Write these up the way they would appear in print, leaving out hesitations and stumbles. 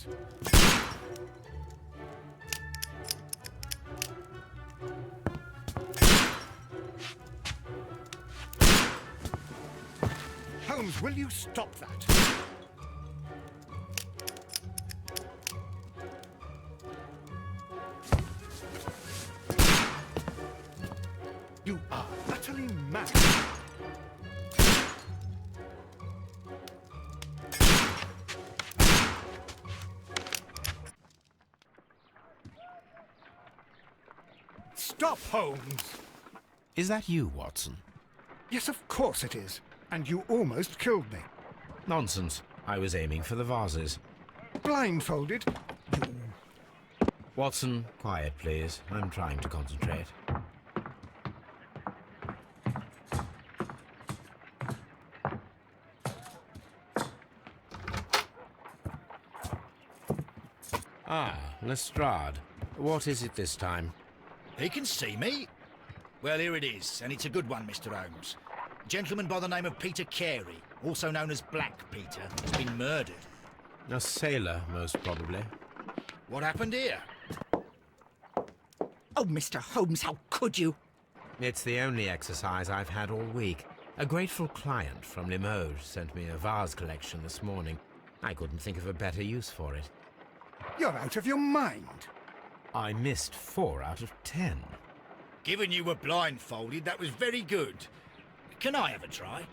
Holmes. Holmes, will you stop that? You are utterly mad. Stop, Holmes! Is that you, Watson? Yes, of course it is. And you almost killed me. Nonsense. I was aiming for the vases. Blindfolded? Watson, quiet, please. I'm trying to concentrate. Ah, Lestrade. What is it this time? He can see me. Well, here it is, and it's a good one, Mr. Holmes. A gentleman by the name of Peter Carey, also known as Black Peter, has been murdered. A sailor, most probably. What happened here? Oh, Mr. Holmes, how could you? It's the only exercise I've had all week. A grateful client from Limoges sent me a vase collection this morning. I couldn't think of a better use for it. You're out of your mind. I missed 4 out of 10. Given you were blindfolded, that was very good. Can I have a try?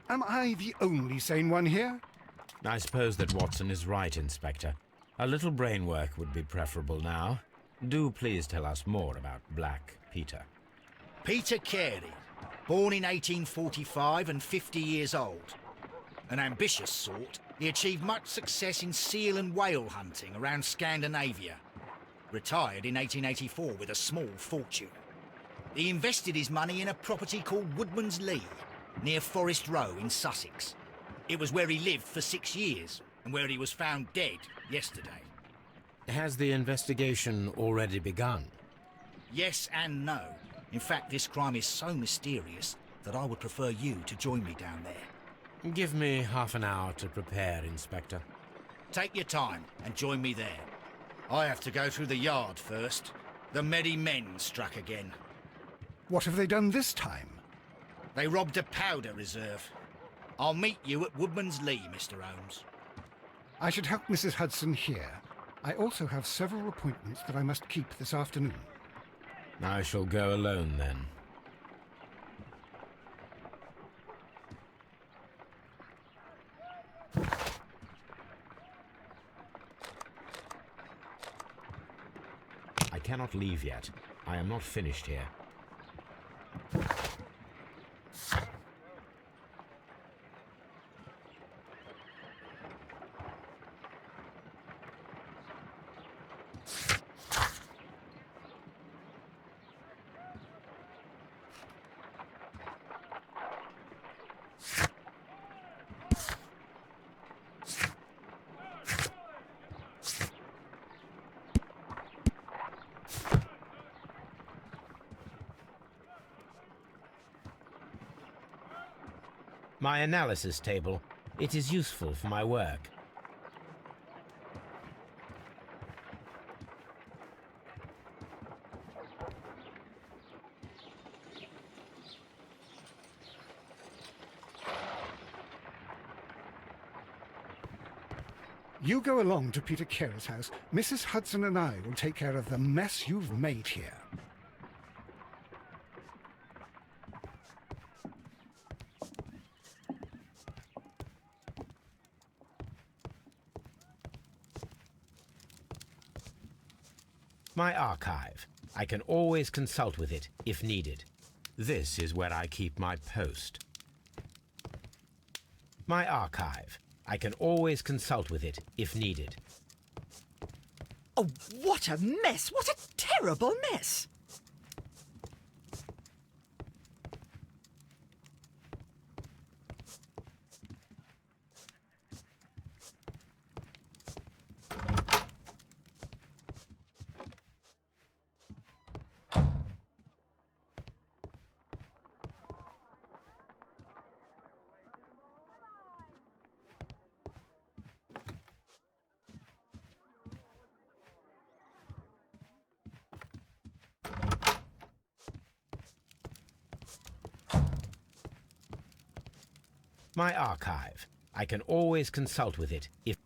Am I the only sane one here? I suppose that Watson is right, Inspector. A little brain work would be preferable now. Do please tell us more about Black Peter. Peter Carey, born in 1845 and 50 years old. An ambitious sort, he achieved much success in seal and whale hunting around Scandinavia. Retired in 1884 with a small fortune. He invested his money in a property called Woodman's Lee, near Forest Row in Sussex. It was where he lived for 6 years, and where he was found dead yesterday. Has the investigation already begun? Yes and no. In fact, this crime is so mysterious that I would prefer you to join me down there. Give me half an hour to prepare, Inspector. Take your time and join me there. I have to go through the yard first. The Merry Men struck again. What have they done this time? They robbed a powder reserve. I'll meet you at Woodman's Lee, Mr. Holmes. I should help Mrs. Hudson here. I also have several appointments that I must keep this afternoon. I shall go alone, then. I cannot leave yet. I am not finished here. My analysis table. It is useful for my work. You go along to Peter Carey's house. Mrs. Hudson and I will take care of the mess you've made here. My archive. I can always consult with it, if needed. This is where I keep my post. My archive. I can always consult with it, if needed. Oh, what a mess! What a terrible mess! My archive. I can always consult with it if...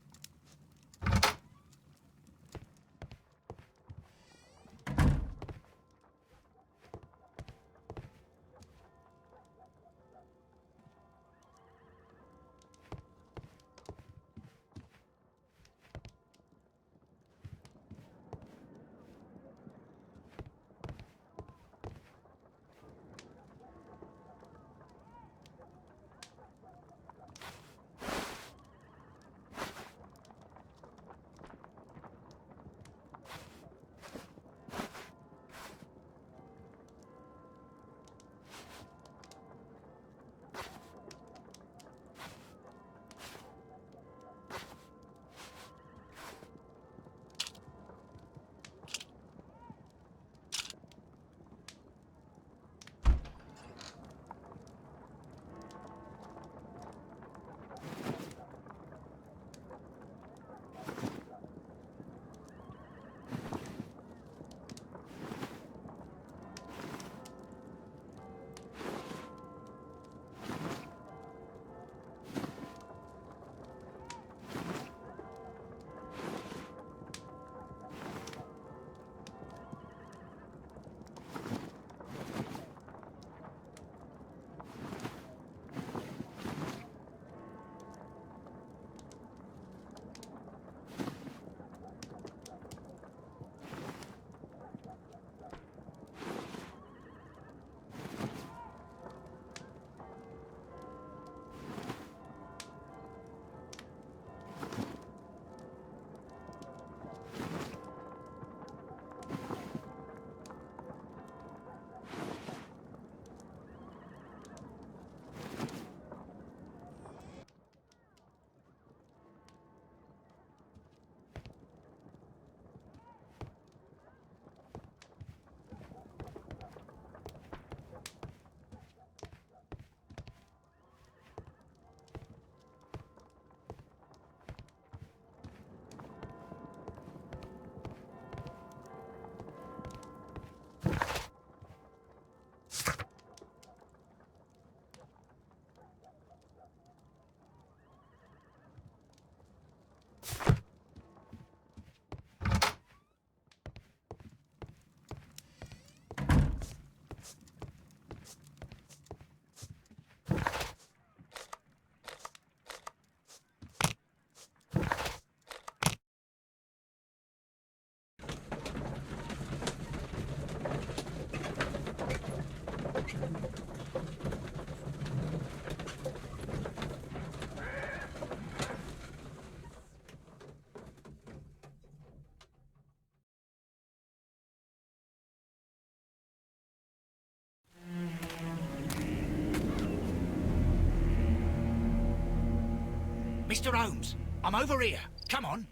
Mr. Holmes, I'm over here. Come on.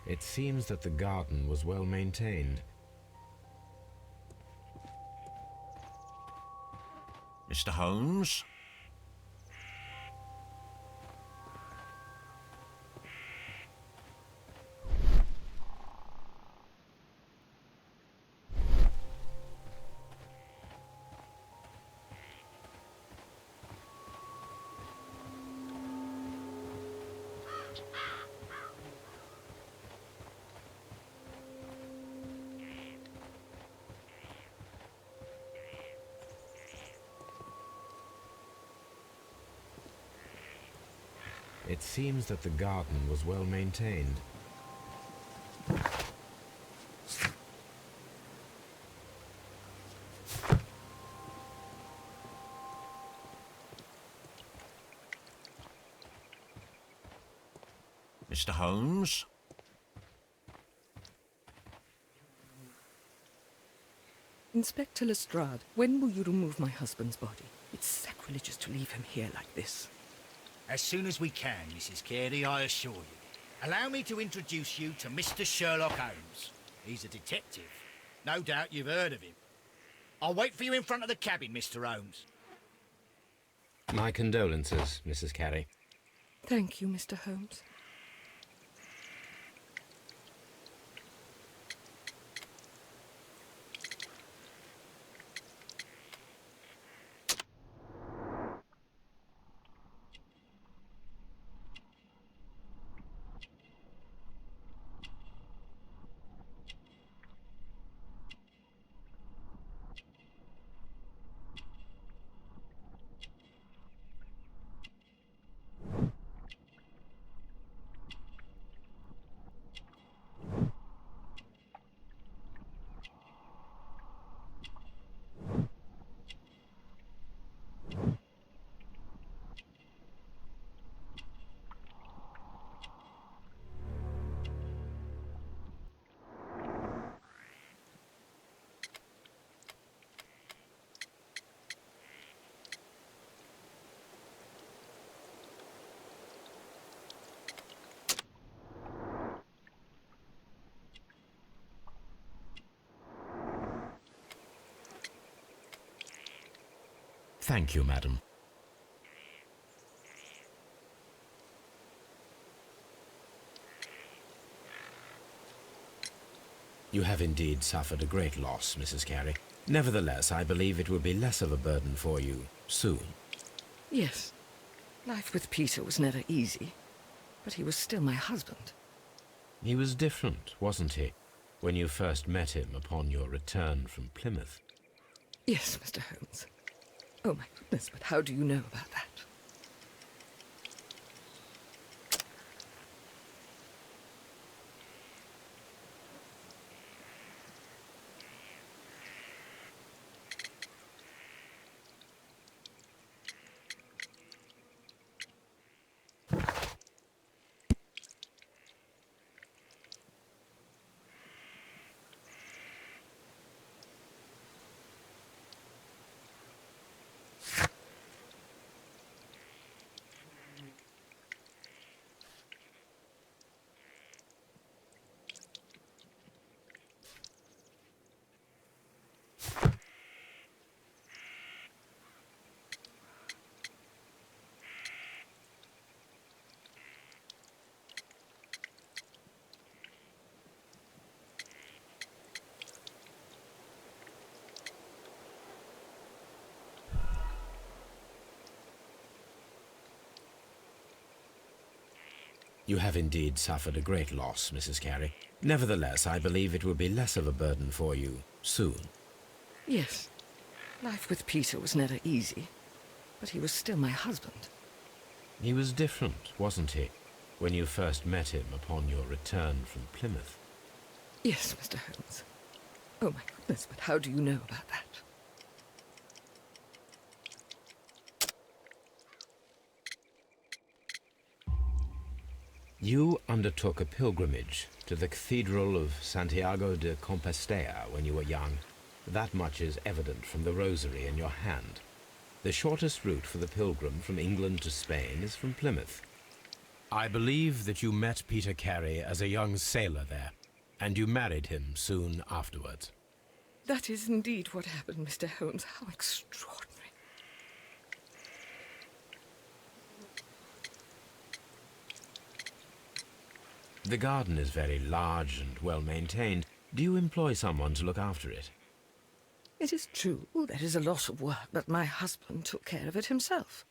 It seems that the garden was well maintained. Mr. Holmes? It seems that the garden was well maintained. Mr. Holmes? Inspector Lestrade, when will you remove my husband's body? It's sacrilegious to leave him here like this. As soon as we can, Mrs. Carey, I assure you. Allow me to introduce you to Mr. Sherlock Holmes. He's a detective. No doubt you've heard of him. I'll wait for you in front of the cabin, Mr. Holmes. My condolences, Mrs. Carey. Thank you, Mr. Holmes. Thank you, madam. You have indeed suffered a great loss, Mrs. Carey. Nevertheless, I believe it will be less of a burden for you soon. Yes. Life with Peter was never easy, but he was still my husband. He was different, wasn't he, when you first met him upon your return from Plymouth? Yes, Mr. Holmes. Oh, my goodness, but how do you know about that? You have indeed suffered a great loss, Mrs. Carey. Nevertheless, I believe it will be less of a burden for you soon. Yes. Life with Peter was never easy, but he was still my husband. He was different, wasn't he, when you first met him upon your return from Plymouth? Yes, Mr. Holmes. Oh, my goodness, but how do you know about that? You undertook a pilgrimage to the Cathedral of Santiago de Compostela when you were young. That much is evident from the rosary in your hand. The shortest route for the pilgrim from England to Spain is from Plymouth. I believe that you met Peter Carey as a young sailor there, and you married him soon afterwards. That is indeed what happened, Mr. Holmes. How extraordinary. The garden is very large and well maintained. Do you employ someone to look after it? It is true, there is a lot of work, but my husband took care of it himself.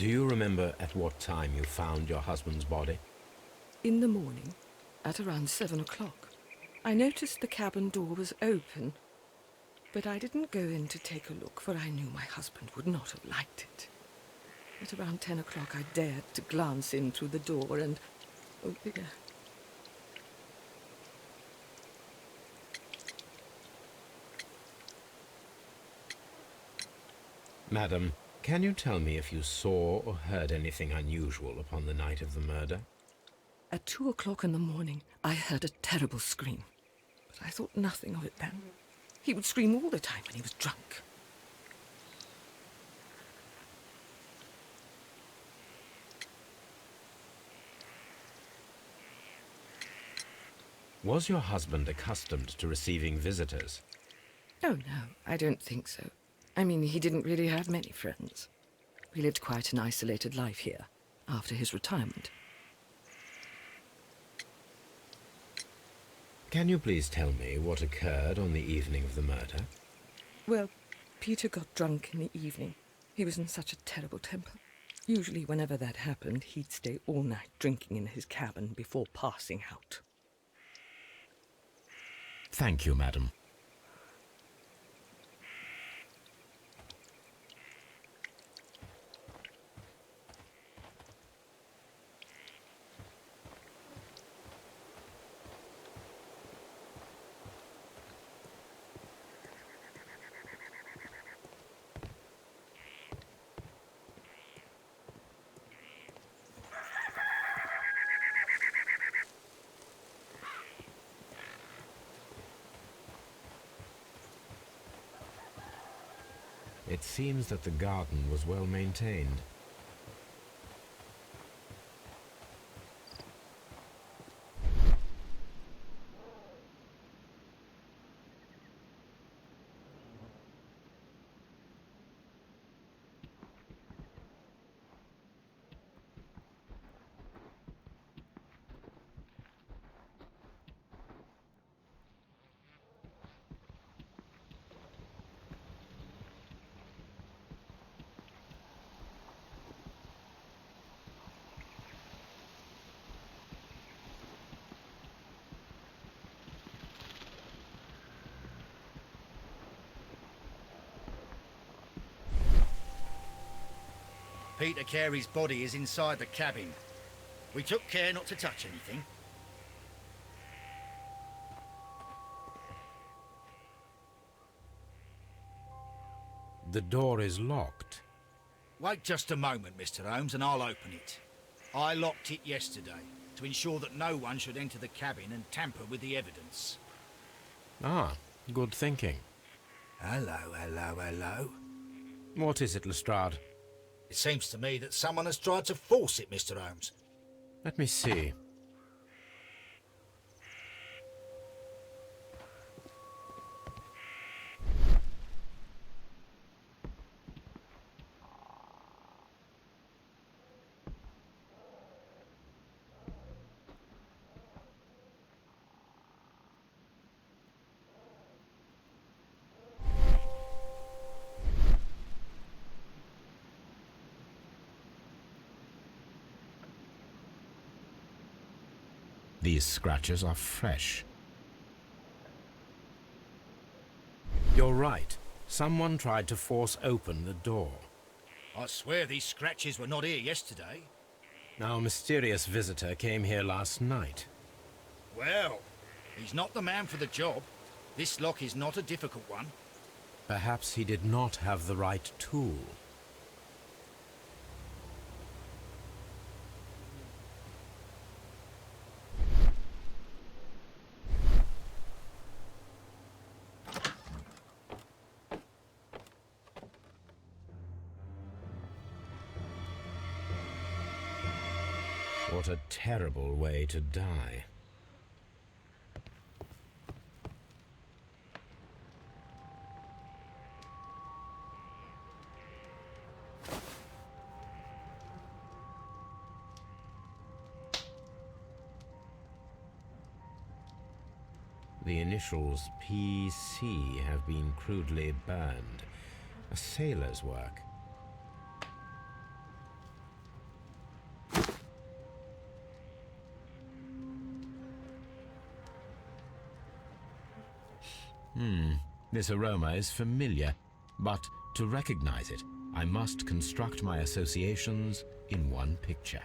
Do you remember at what time you found your husband's body? In the morning, at around 7 o'clock, I noticed the cabin door was open, but I didn't go in to take a look, for I knew my husband would not have liked it. At around 10 o'clock, I dared to glance in through the door and... oh dear. Madam, can you tell me if you saw or heard anything unusual upon the night of the murder? At 2 o'clock in the morning, I heard a terrible scream, but I thought nothing of it then. He would scream all the time when he was drunk. Was your husband accustomed to receiving visitors? Oh, no, I don't think so. I mean, he didn't really have many friends. He lived quite an isolated life here, after his retirement. Can you please tell me what occurred on the evening of the murder? Well, Peter got drunk in the evening. He was in such a terrible temper. Usually whenever that happened, he'd stay all night drinking in his cabin before passing out. Thank you, madam. It seems that the garden was well maintained. Peter Carey's body is inside the cabin. We took care not to touch anything. The door is locked. Wait just a moment, Mr. Holmes, and I'll open it. I locked it yesterday to ensure that no one should enter the cabin and tamper with the evidence. Ah, good thinking. Hello, hello, hello. What is it, Lestrade? It seems to me that someone has tried to force it, Mr. Holmes. Let me see. These scratches are fresh. You're right. Someone tried to force open the door. I swear these scratches were not here yesterday. Our mysterious visitor came here last night. Well, he's not the man for the job. This lock is not a difficult one. Perhaps he did not have the right tool. What a terrible way to die. The initials PC have been crudely burned. A sailor's work. This aroma is familiar, but to recognize it, I must construct my associations in one picture.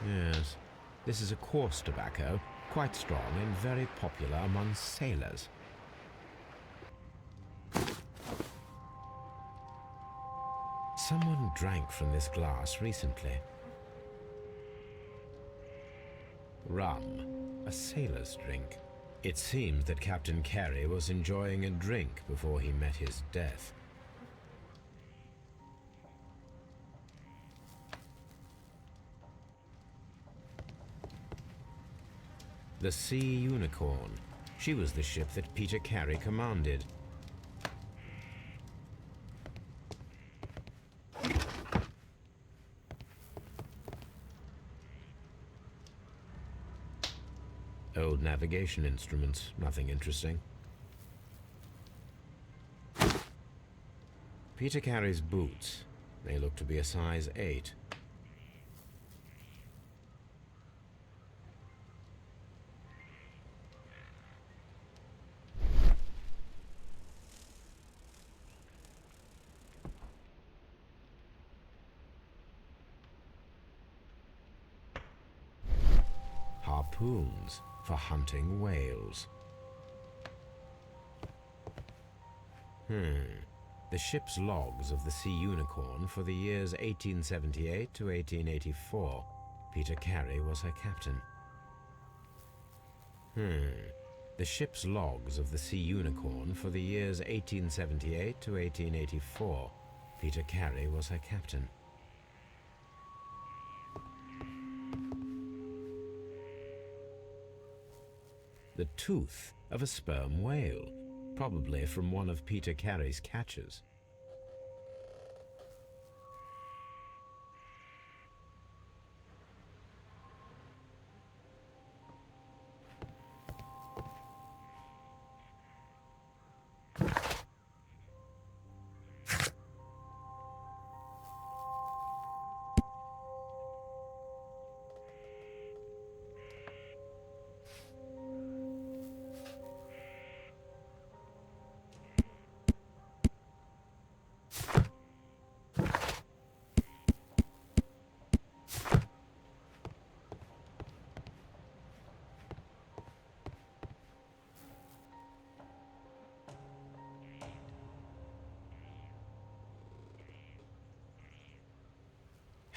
Yes, this is a coarse tobacco, quite strong and very popular among sailors. Someone drank from this glass recently. Rum, a sailor's drink. It seems that Captain Carey was enjoying a drink before he met his death. The Sea Unicorn. She was the ship that Peter Carey commanded. Old navigation instruments, nothing interesting. Peter Carey's boots. They look to be a size 8. Harpoons for hunting whales. The ship's logs of the Sea Unicorn for the years 1878 to 1884. Peter Carey was her captain. The ship's logs of the Sea Unicorn for the years 1878 to 1884. Peter Carey was her captain. The tooth of a sperm whale, probably from one of Peter Carey's catches.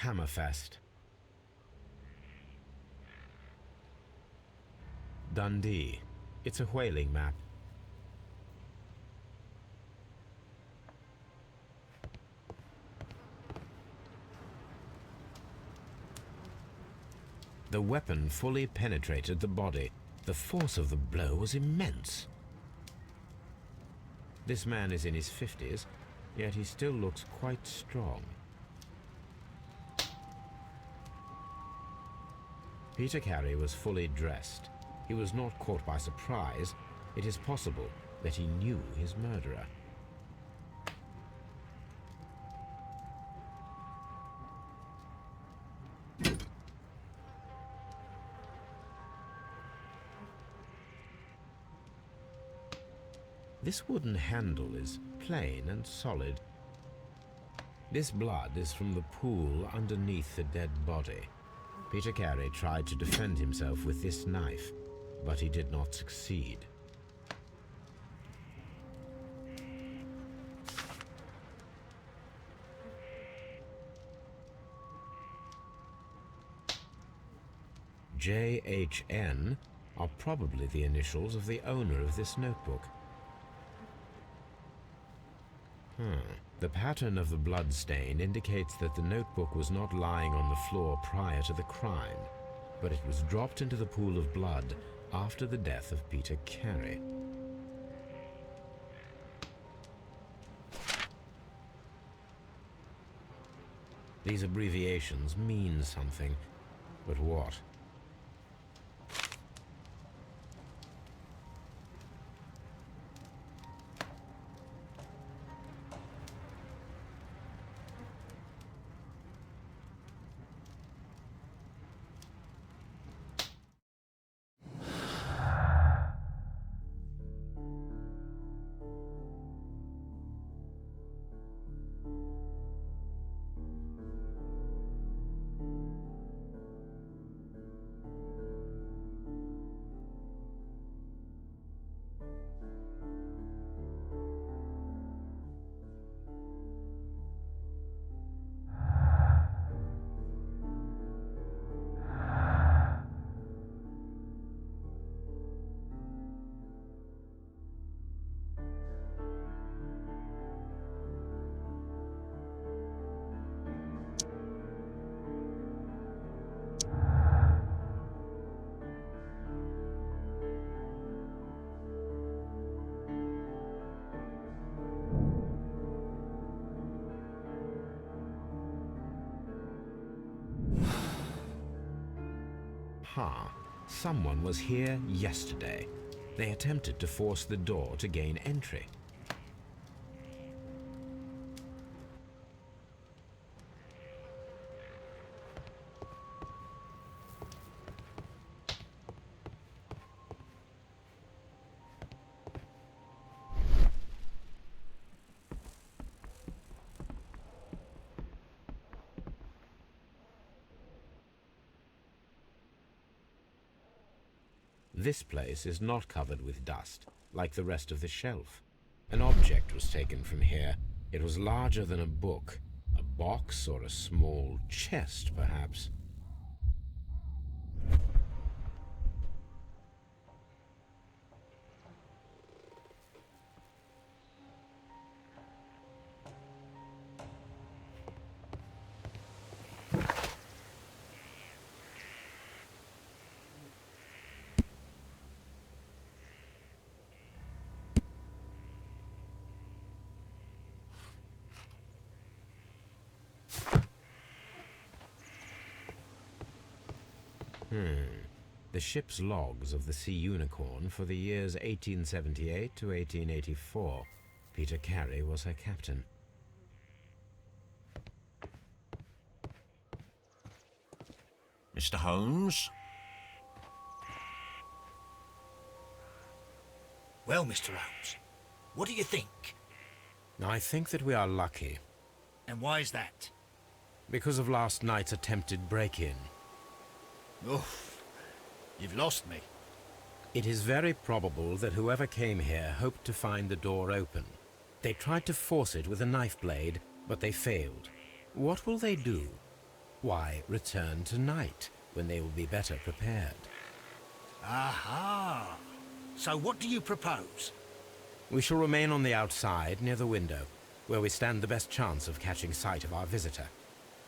Hammerfest. Dundee. It's a whaling map. The weapon fully penetrated the body. The force of the blow was immense. This man is in his 50s, yet he still looks quite strong. Peter Carey was fully dressed. He was not caught by surprise. It is possible that he knew his murderer. This wooden handle is plain and solid. This blood is from the pool underneath the dead body. Peter Carey tried to defend himself with this knife, but he did not succeed. JHN are probably the initials of the owner of this notebook. The pattern of the blood stain indicates that the notebook was not lying on the floor prior to the crime, but it was dropped into the pool of blood after the death of Peter Carey. These abbreviations mean something, but what? Aha! Someone was here yesterday. They attempted to force the door to gain entry. This place is not covered with dust, like the rest of the shelf. An object was taken from here. It was larger than a book. A box or a small chest, perhaps. The ship's logs of the Sea Unicorn for the years 1878 to 1884. Peter Carey was her captain. Mr. Holmes? Well, Mr. Holmes, what do you think? I think that we are lucky, And why is that? because of last night's attempted break-in. Oof, you've lost me. It is very probable that whoever came here hoped to find the door open. They tried to force it with a knife blade, but they failed. What will they do? Why, return tonight, when they will be better prepared. Aha! So what do you propose? We shall remain on the outside, near the window, where we stand the best chance of catching sight of our visitor.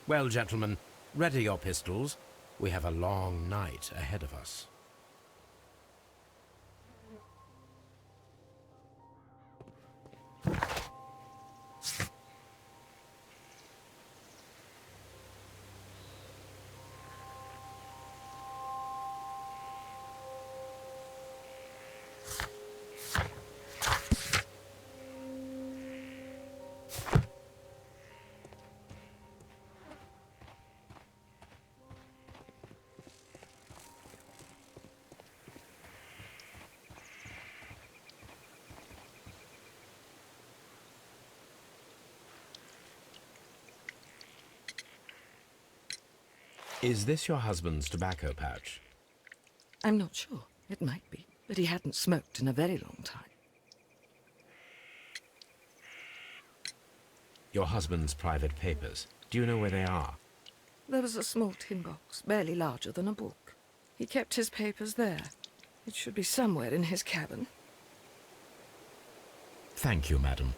Well, gentlemen, ready your pistols. We have a long night ahead of us. Is this your husband's tobacco pouch? I'm not sure. It might be, but he hadn't smoked in a very long time. Your husband's private papers. Do you know where they are? There was a small tin box, barely larger than a book. He kept his papers there. It should be somewhere in his cabin. Thank you, madam.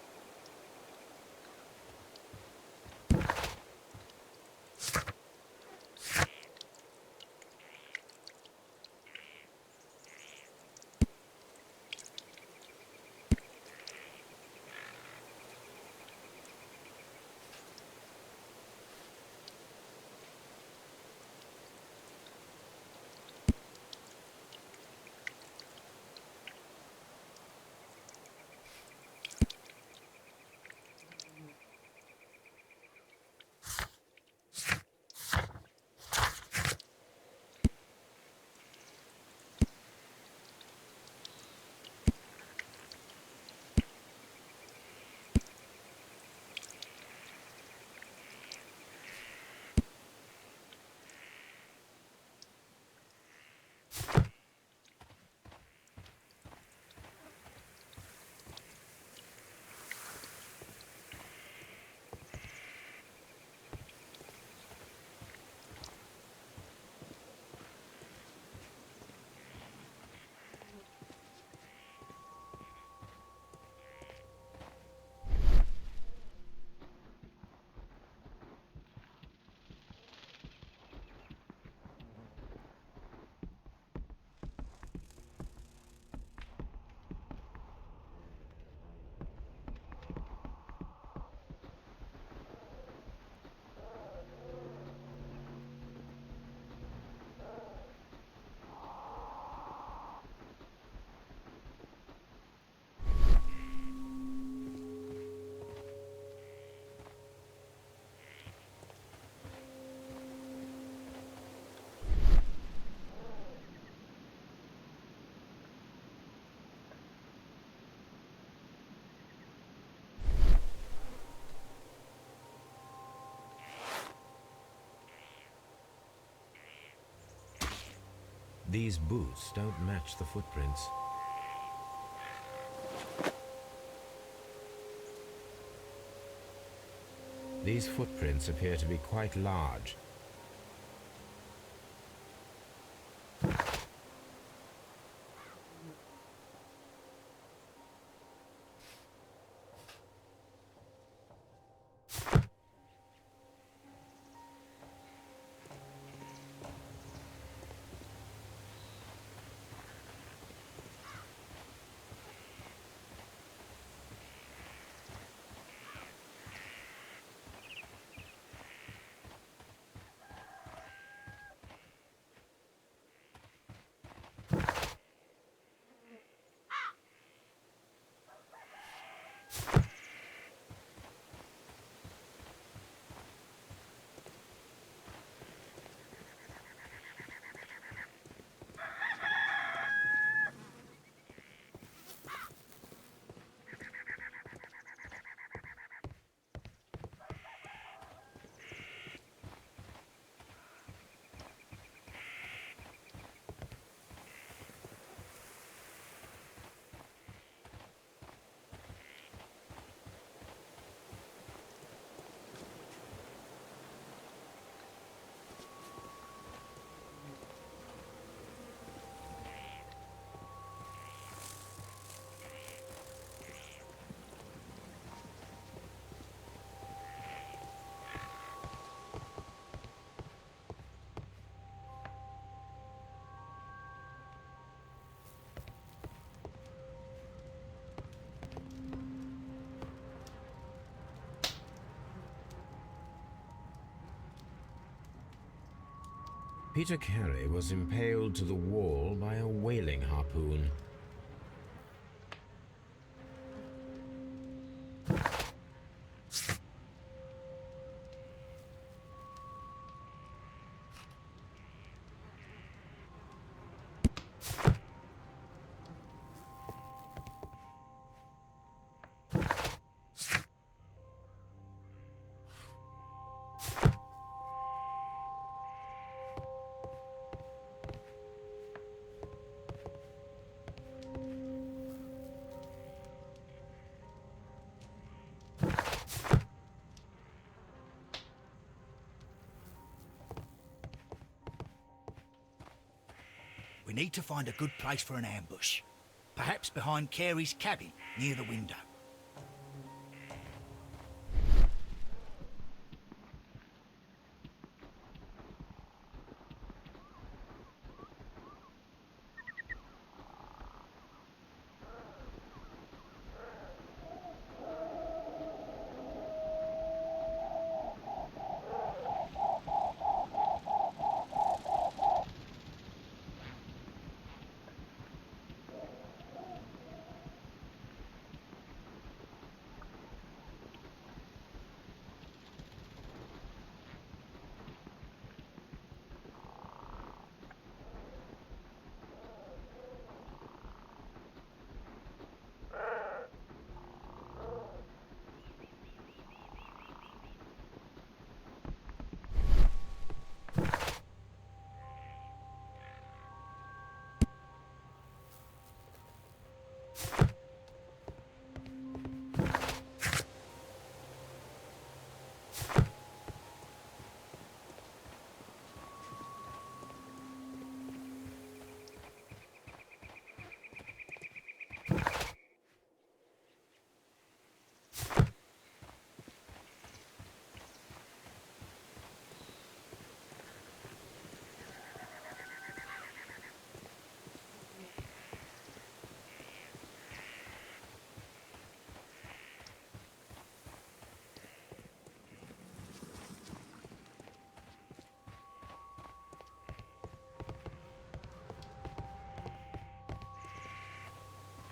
These boots don't match the footprints. These footprints appear to be quite large. Peter Carey was impaled to the wall by a whaling harpoon. We need to find a good place for an ambush. Perhaps behind Carey's cabin, near the window.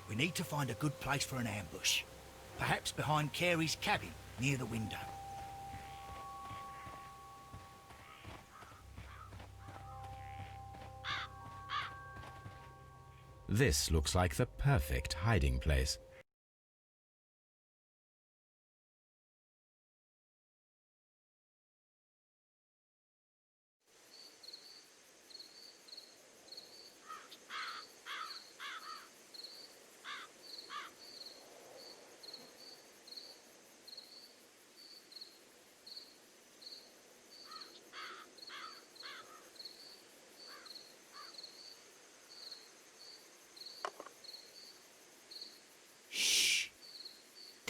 We need to find a good place for an ambush. Perhaps behind Carey's cabin, near the window. This looks like the perfect hiding place.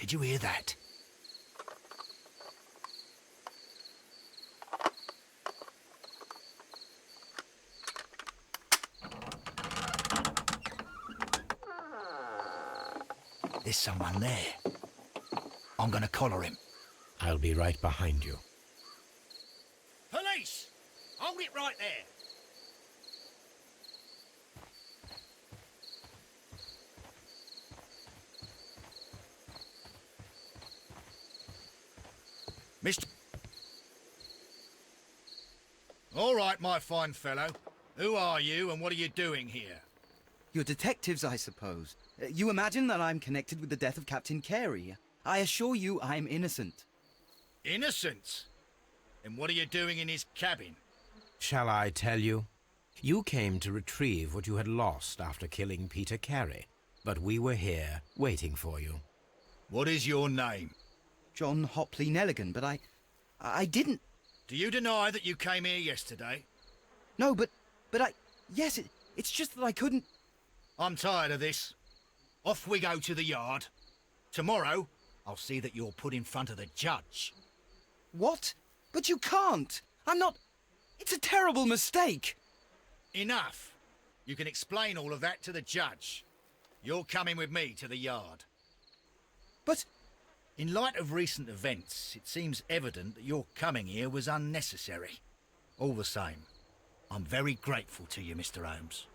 Did you hear that? There's someone there. I'm gonna collar him. I'll be right behind you. Police! Hold it right there. Mr. All right, my fine fellow. Who are you and what are you doing here? You're detectives, I suppose. You imagine that I'm connected with the death of Captain Carey. I assure you I'm innocent. Innocent? And what are you doing in his cabin? Shall I tell you? You came to retrieve what you had lost after killing Peter Carey, but we were here waiting for you. What is your name? John Hopley Nelligan, but I didn't... Do you deny that you came here yesterday? No, but yes, it's just that I couldn't... I'm tired of this. Off we go to the yard. Tomorrow, I'll see that you're put in front of the judge. What? But you can't! I'm not... It's a terrible mistake! Enough. You can explain all of that to the judge. You're coming with me to the yard. But... In light of recent events, it seems evident that your coming here was unnecessary. All the same, I'm very grateful to you, Mr. Holmes.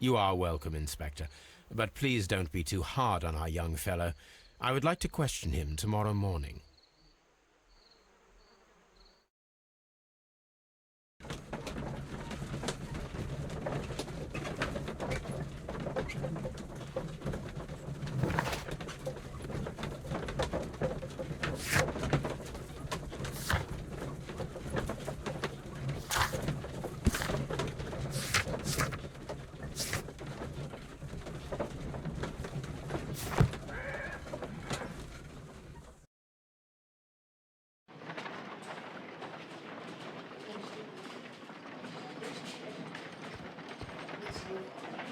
You are welcome, Inspector, but please don't be too hard on our young fellow. I would like to question him tomorrow morning.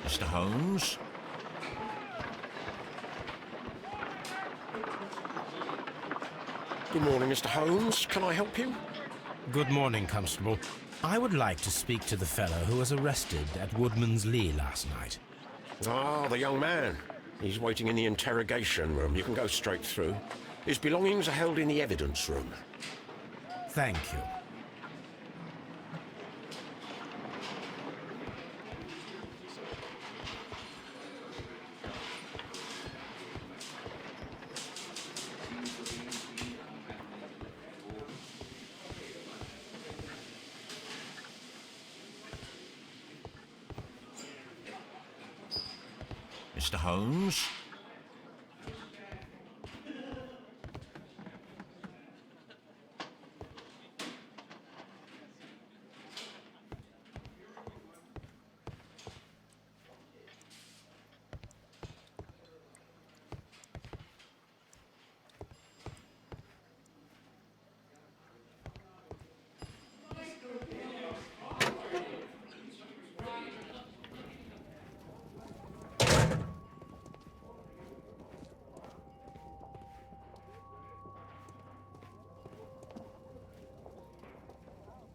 Mr. Holmes? Good morning, Mr. Holmes. Can I help you? Good morning, Constable. I would like to speak to the fellow who was arrested at Woodman's Lee last night. Ah, the young man. He's waiting in the interrogation room. You can go straight through. His belongings are held in the evidence room. Thank you. Mr. Holmes?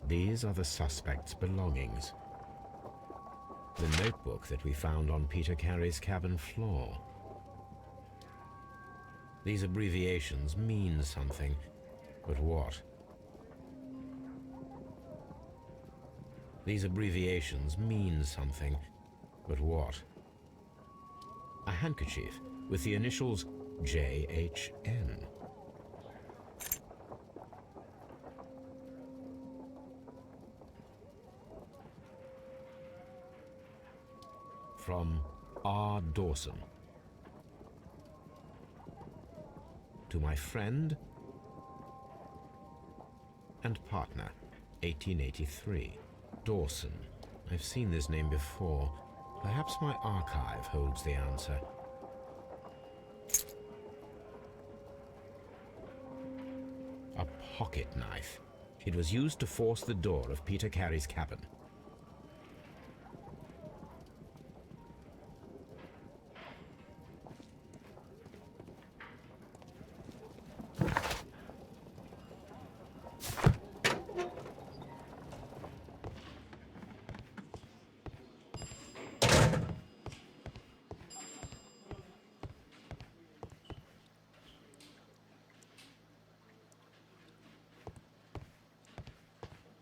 These are the suspect's belongings. The notebook that we found on Peter Carey's cabin floor. These abbreviations mean something, but what? These abbreviations mean something, but what? A handkerchief with the initials JHN. From R. Dawson. To my friend and partner, 1883. Dawson. I've seen this name before. Perhaps my archive holds the answer. A pocket knife. It was used to force the door of Peter Carey's cabin.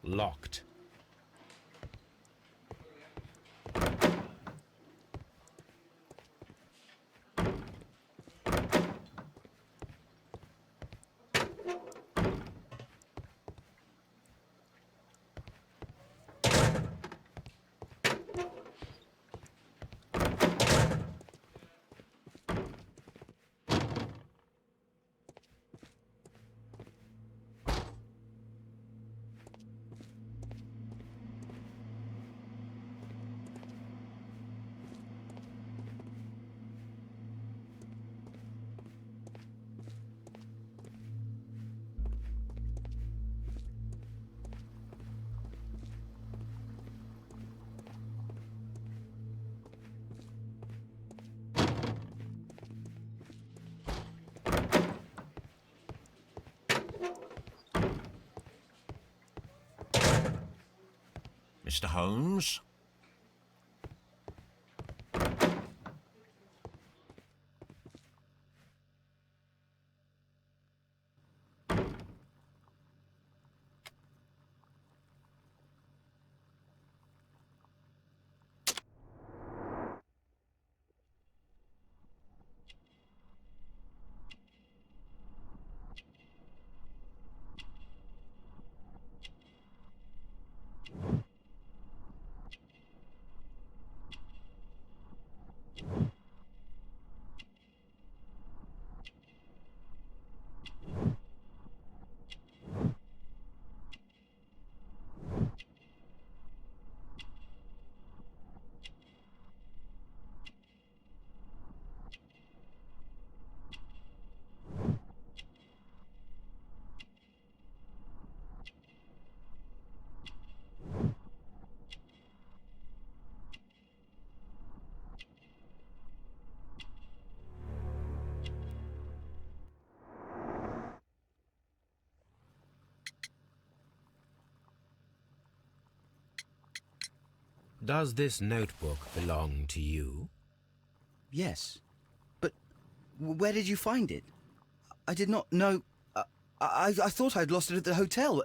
locked. Mr. Holmes? Does this notebook belong to you? Yes. But where did you find it? I did not know... I thought I'd lost it at the hotel.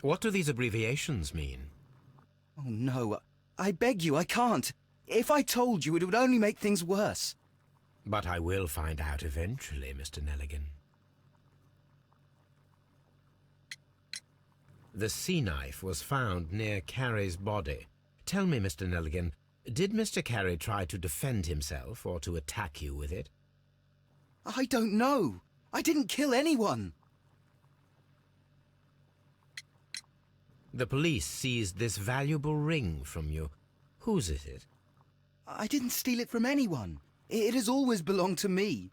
What do these abbreviations mean? Oh, no. I beg you, I can't. If I told you, it would only make things worse. But I will find out eventually, Mr. Nelligan. The sea knife was found near Carey's body. Tell me, Mr. Nelligan, did Mr. Carey try to defend himself or to attack you with it? I don't know. I didn't kill anyone. The police seized this valuable ring from you. Whose is it? I didn't steal it from anyone. It has always belonged to me.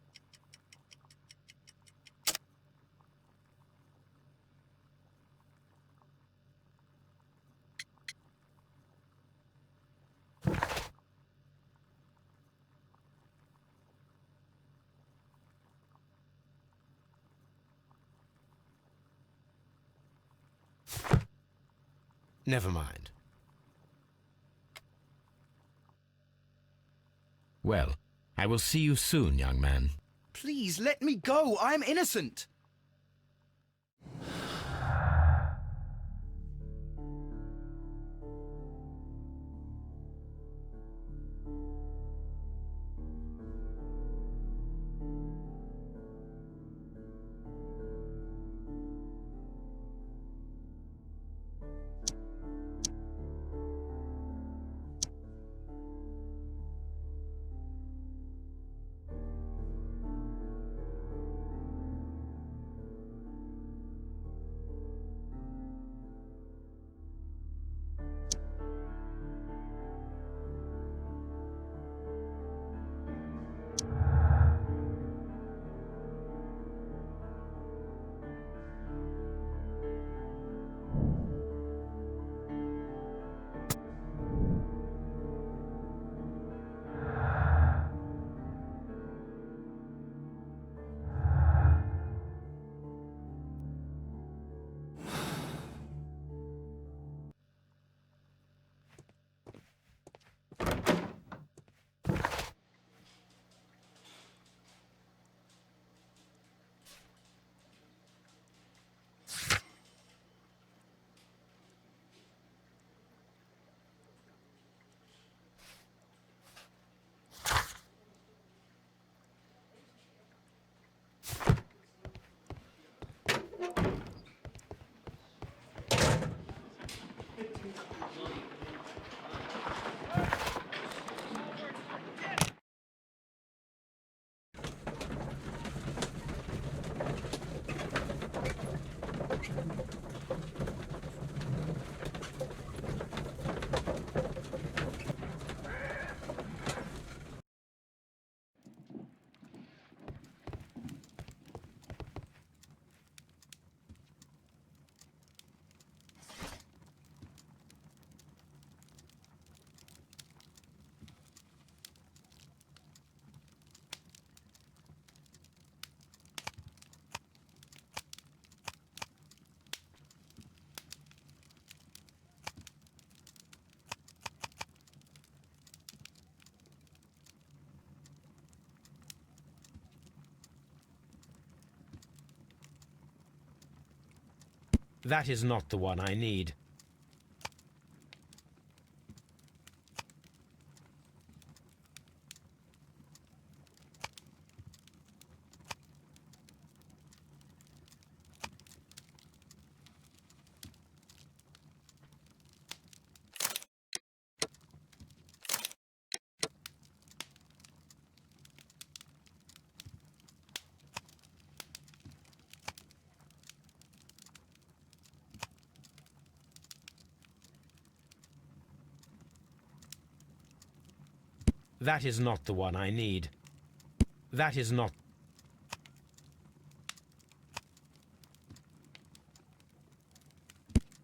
Never mind. Well, I will see you soon, young man. Please, let me go. I'm innocent. That is not the one I need. That is not the one I need. That is not...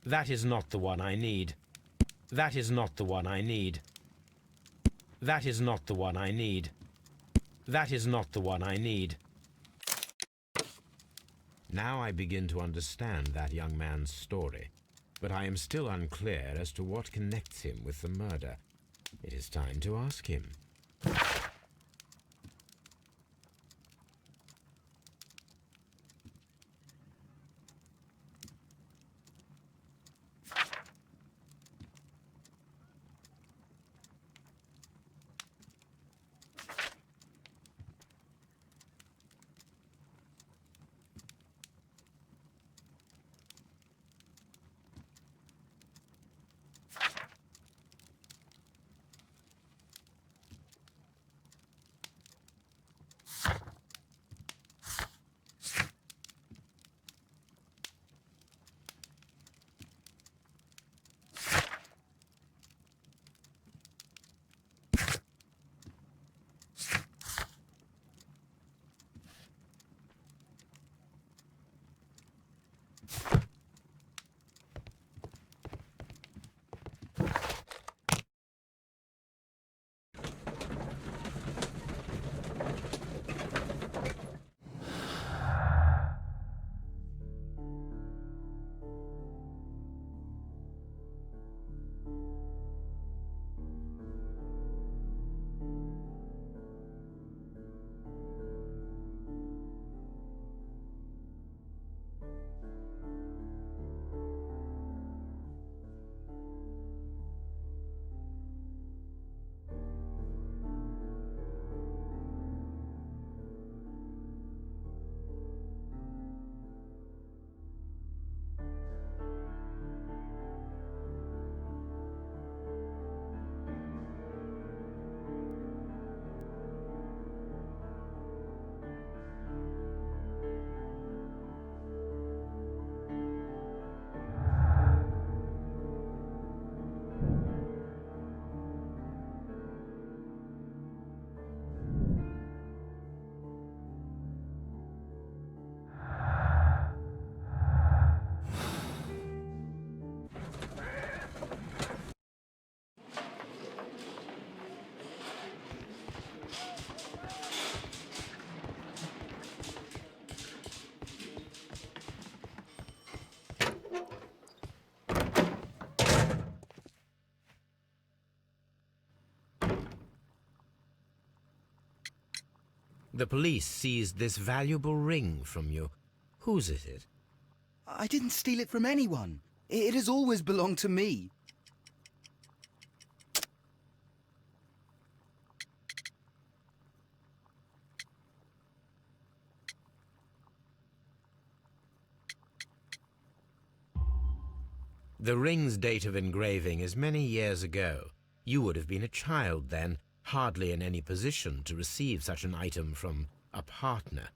That is not the one I need. That is not the one I need. That is not the one I need. That is not the one I need. Now I begin to understand that young man's story, but I am still unclear as to what connects him with the murder. It is time to ask him. The police seized this valuable ring from you. Whose is it? I didn't steal it from anyone. It has always belonged to me. The ring's date of engraving is many years ago. You would have been a child then, hardly in any position to receive such an item from a partner.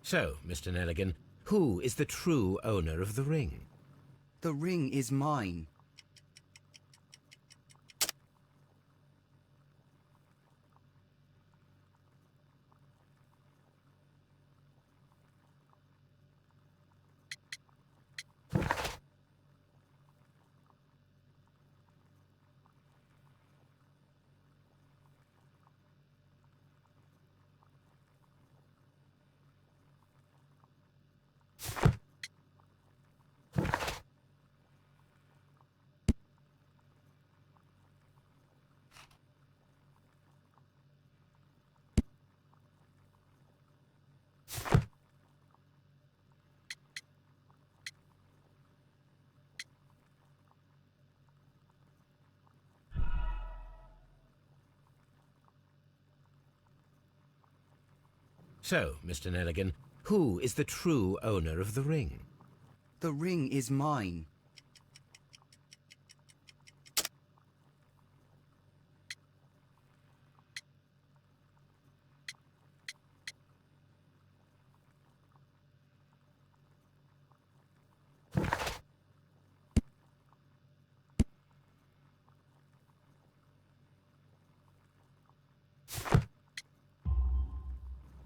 So, Mr. Nelligan, who is the true owner of the ring? The ring is mine. So, Mr. Nelligan, who is the true owner of the ring? The ring is mine.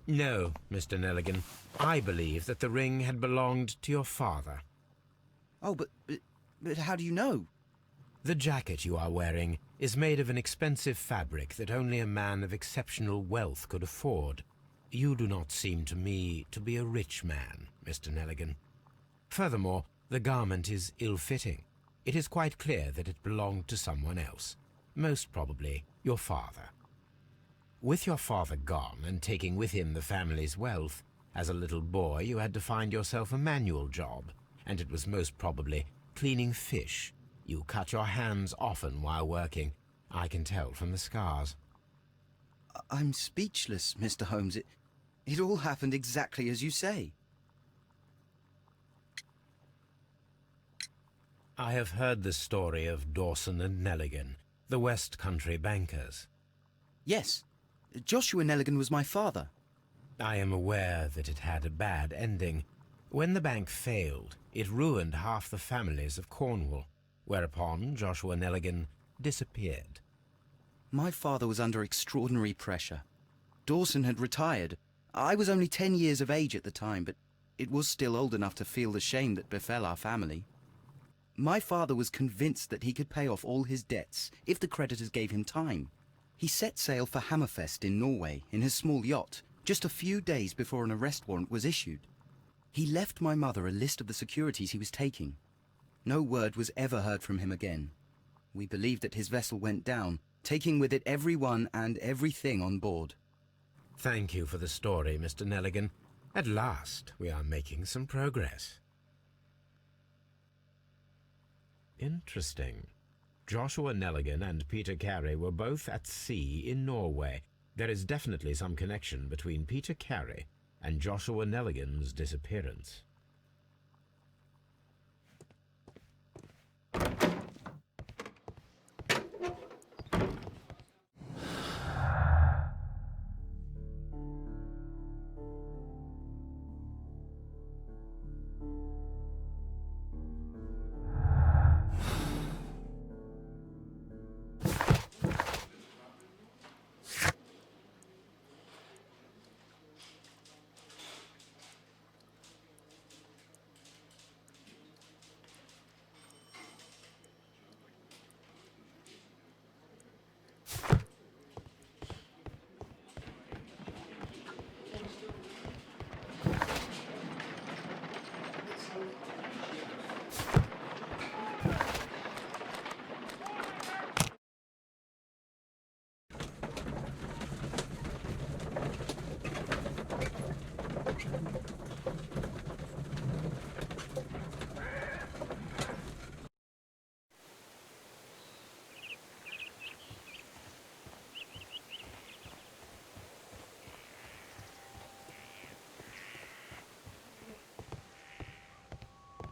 No, Mr. Nelligan. I believe that the ring had belonged to your father. Oh, but how do you know? The jacket you are wearing is made of an expensive fabric that only a man of exceptional wealth could afford. You do not seem to me to be a rich man, Mr. Nelligan. Furthermore, the garment is ill-fitting. It is quite clear that it belonged to someone else, most probably your father. With your father gone and taking with him the family's wealth, as a little boy you had to find yourself a manual job, and it was most probably cleaning fish. You cut your hands often while working. I can tell from the scars. I'm speechless, Mr. Holmes. It all happened exactly as you say. I have heard the story of Dawson and Nelligan, the West Country bankers. Yes. Joshua Nelligan was my father. I am aware that it had a bad ending. When the bank failed, it ruined half the families of Cornwall, whereupon Joshua Nelligan disappeared. My father was under extraordinary pressure. Dawson had retired. I was only 10 years of age at the time, but it was still old enough to feel the shame that befell our family. My father was convinced that he could pay off all his debts if the creditors gave him time. He set sail for Hammerfest in Norway in his small yacht, just a few days before an arrest warrant was issued. He left my mother a list of the securities he was taking. No word was ever heard from him again. We believe that his vessel went down, taking with it everyone and everything on board. Thank you for the story, Mr. Nelligan. At last, we are making some progress. Interesting. Joshua Nelligan and Peter Carey were both at sea in Norway. There is definitely some connection between Peter Carey and Joshua Nelligan's disappearance.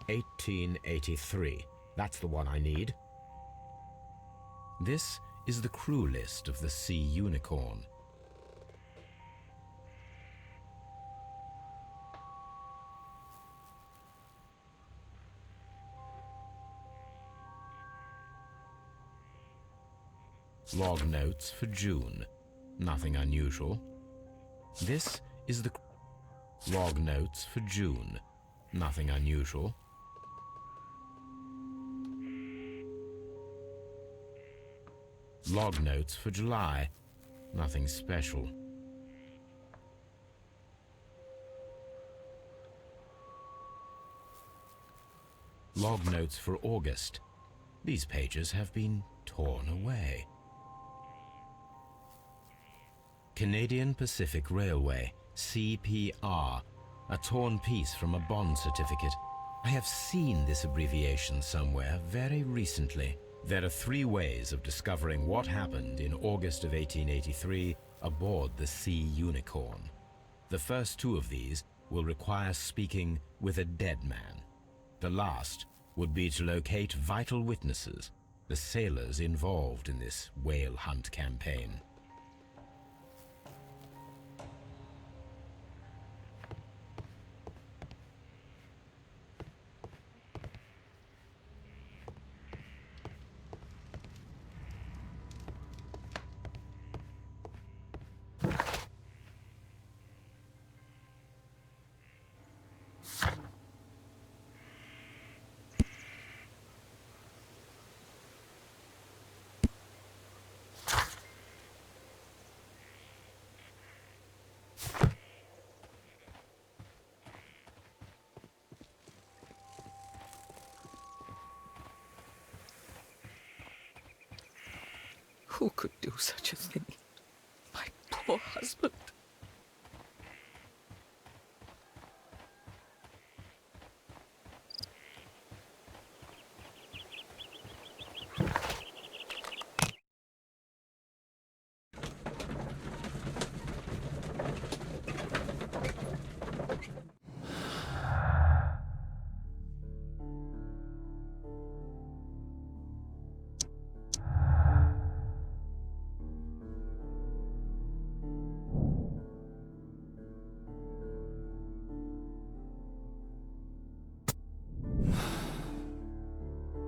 "1883. That's the one I need. This is the crew list of the Sea Unicorn. Log notes for June. Nothing unusual. This is the log notes for June. Nothing unusual. Log notes for July. Nothing special. Log notes for August. These pages have been torn away. Canadian Pacific Railway, CPR, a torn piece from a bond certificate. I have seen this abbreviation somewhere very recently. There are 3 ways of discovering what happened in August of 1883 aboard the Sea Unicorn. The first two of these will require speaking with a dead man. The last would be to locate vital witnesses, the sailors involved in this whale hunt campaign. Who could do such a thing? My poor husband.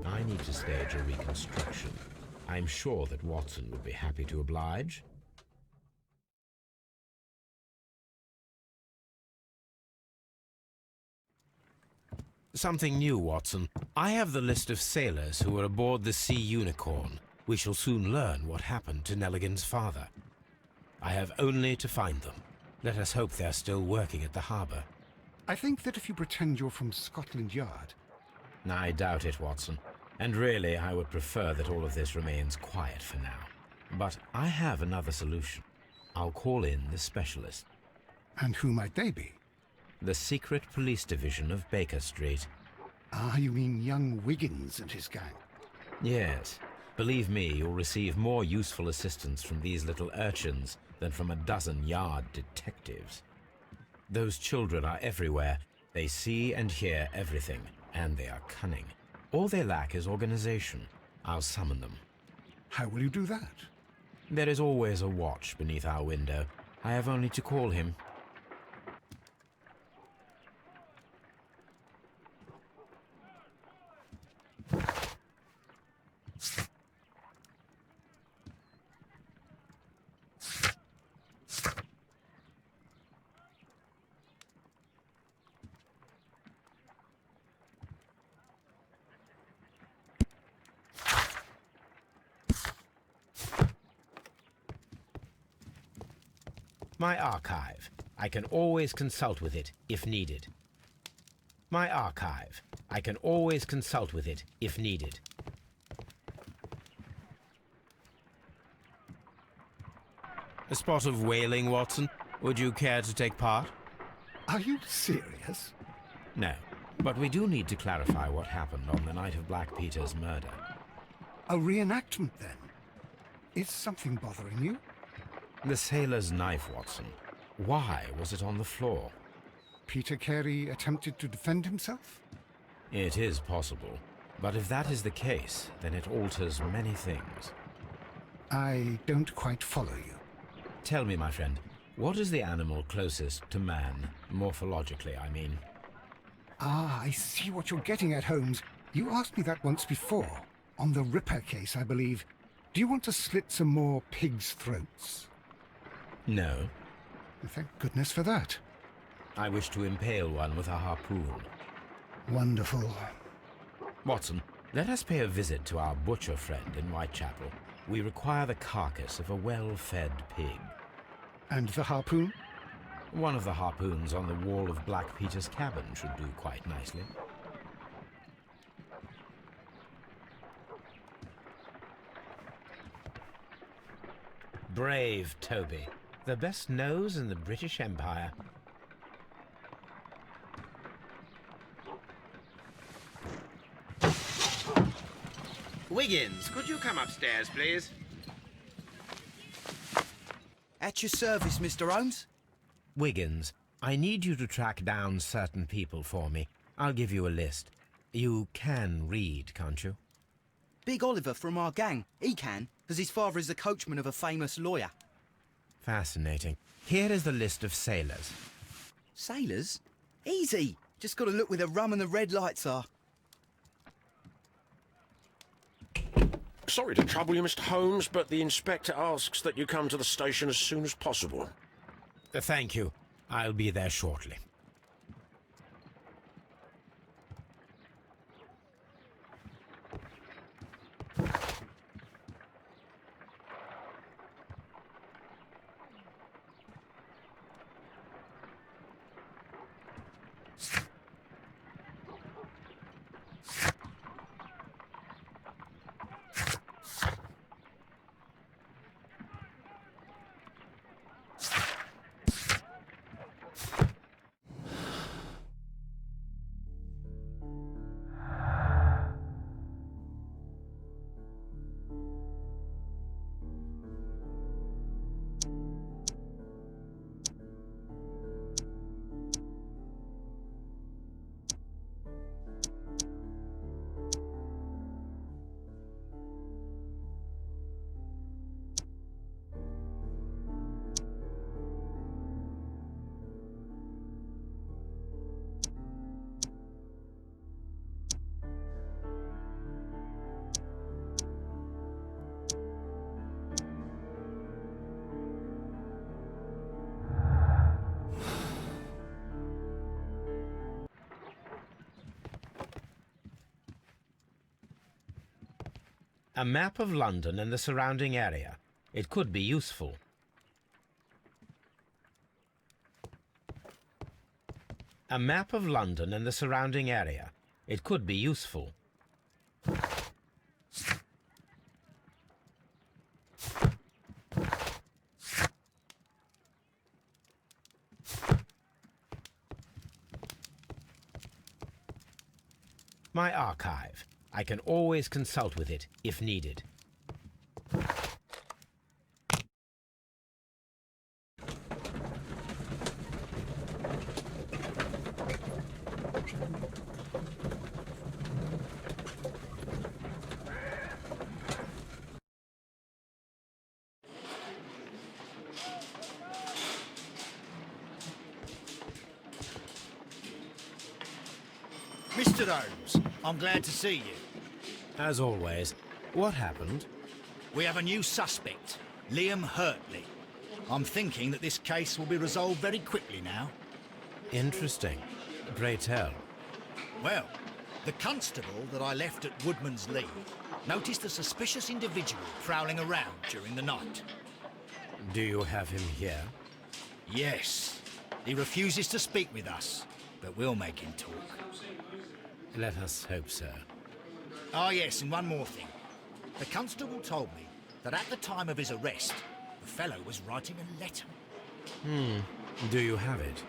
I need to stage a reconstruction. I'm sure that Watson would be happy to oblige. Something new, Watson. I have the list of sailors who were aboard the Sea Unicorn. We shall soon learn what happened to Nelligan's father. I have only to find them. Let us hope they're still working at the harbour. I think that if you pretend you're from Scotland Yard... I doubt it, Watson. And really, I would prefer that all of this remains quiet for now. But I have another solution. I'll call in the specialist. And who might they be? The secret police division of Baker Street. Ah, you mean young Wiggins and his gang? Yes. Believe me, you'll receive more useful assistance from these little urchins than from a dozen yard detectives. Those children are everywhere. They see and hear everything, and they are cunning. All they lack is organization. I'll summon them. How will you do that? There is always a watch beneath our window. I have only to call him. My archive. I can always consult with it if needed. My archive. I can always consult with it if needed. A spot of whaling, Watson. Would you care to take part? Are you serious? No, but we do need to clarify what happened on the night of Black Peter's murder. A reenactment, then? Is something bothering you? The sailor's knife, Watson. Why was it on the floor? Peter Carey attempted to defend himself? It is possible. But if that is the case, then it alters many things. I don't quite follow you. Tell me, my friend, what is the animal closest to man, morphologically, I mean? Ah, I see what you're getting at, Holmes. You asked me that once before. On the Ripper case, I believe. Do you want to slit some more pigs' throats? No. Thank goodness for that. I wish to impale one with a harpoon. Wonderful. Watson, let us pay a visit to our butcher friend in Whitechapel. We require the carcass of a well-fed pig. And the harpoon? One of the harpoons on the wall of Black Peter's cabin should do quite nicely. Brave Toby. The best nose in the British Empire. Wiggins, could you come upstairs, please? At your service, Mr. Holmes. Wiggins, I need you to track down certain people for me. I'll give you a list. You can read, can't you? Big Oliver from our gang, he can, because his father is the coachman of a famous lawyer. Fascinating. Here is the list of sailors. Sailors? Easy! Just gotta look where the rum and the red lights are. Sorry to trouble you, Mr. Holmes, but the inspector asks that you come to the station as soon as possible. Thank you. I'll be there shortly. A map of London and the surrounding area. It could be useful. A map of London and the surrounding area. It could be useful. My archive. I can always consult with it if needed. Mr. Holmes, I'm glad to see you. As always, what happened? We have a new suspect, Liam Hurtley. I'm thinking that this case will be resolved very quickly now. Interesting. Pray tell. Well, the constable that I left at Woodman's Lee noticed a suspicious individual prowling around during the night. Do you have him here? Yes. He refuses to speak with us, but we'll make him talk. Let us hope so. Ah, yes, and one more thing. The constable told me that at the time of his arrest, the fellow was writing a letter. Do you have it?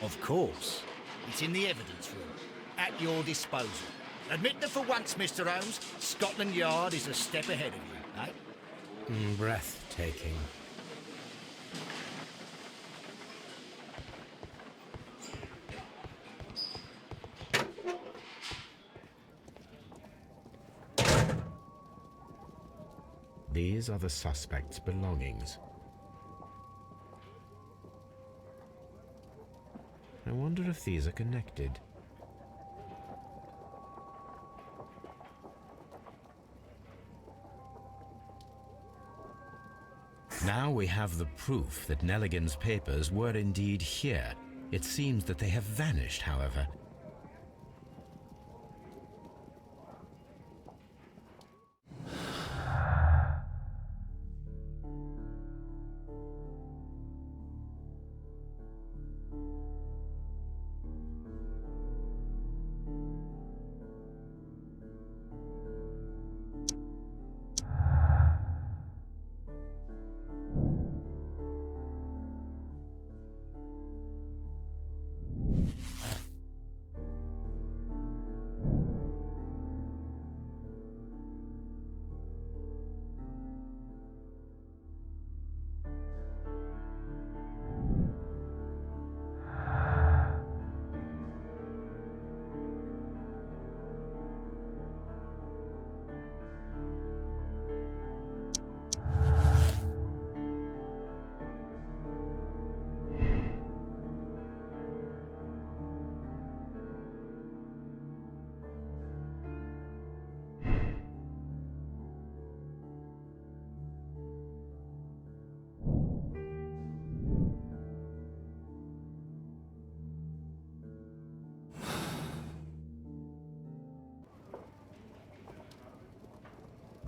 Of course. It's in the evidence room, at your disposal. Admit that for once, Mr. Holmes, Scotland Yard is a step ahead of you, eh? Breathtaking. These are the suspect's belongings. I wonder if these are connected. Now we have the proof that Nelligan's papers were indeed here. It seems that they have vanished, however.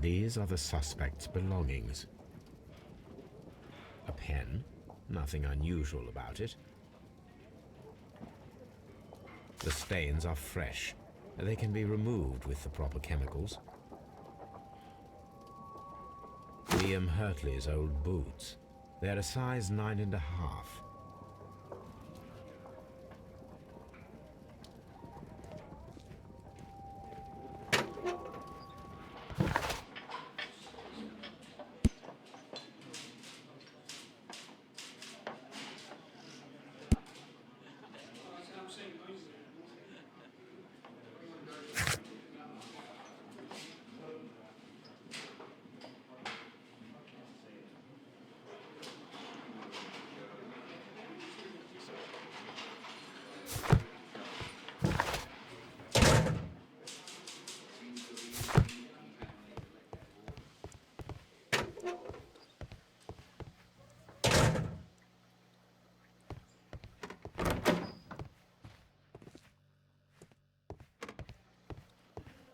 These are the suspect's belongings. A pen, nothing unusual about it. The stains are fresh. They can be removed with the proper chemicals. Liam Hurtley's old boots. They're a size 9.5.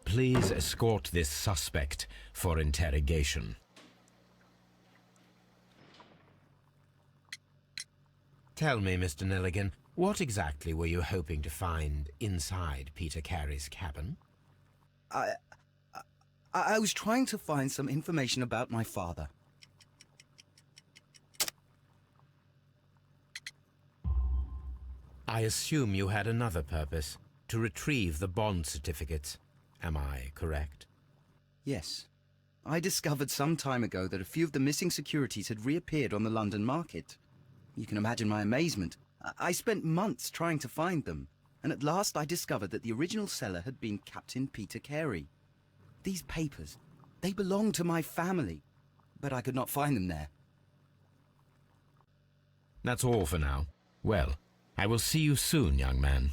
Please escort this suspect for interrogation. Tell me, Mr. Nelligan, what exactly were you hoping to find inside Peter Carey's cabin? I was trying to find some information about my father. I assume you had another purpose, to retrieve the bond certificates. Am I correct? Yes. I discovered some time ago that a few of the missing securities had reappeared on the London market. You can imagine my amazement. I spent months trying to find them, and at last I discovered that the original seller had been Captain Peter Carey. These papers, they belong to my family, but I could not find them there. That's all for now. Well, I will see you soon, young man.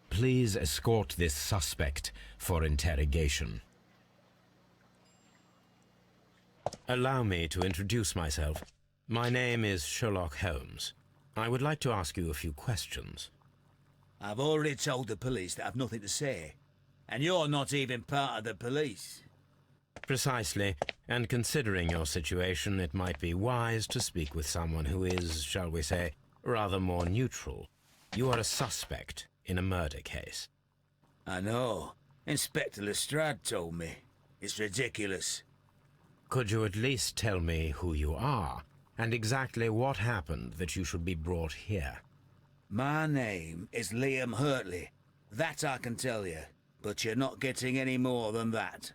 Please escort this suspect for interrogation. Allow me to introduce myself. My name is Sherlock Holmes. I would like to ask you a few questions. I've already told the police that I've nothing to say. And you're not even part of the police. Precisely, and considering your situation, it might be wise to speak with someone who is, shall we say, rather more neutral. You are a suspect in a murder case. I know. Inspector Lestrade told me. It's ridiculous. Could you at least tell me who you are, and exactly what happened that you should be brought here? My name is Liam Hurtley. That I can tell you. But you're not getting any more than that.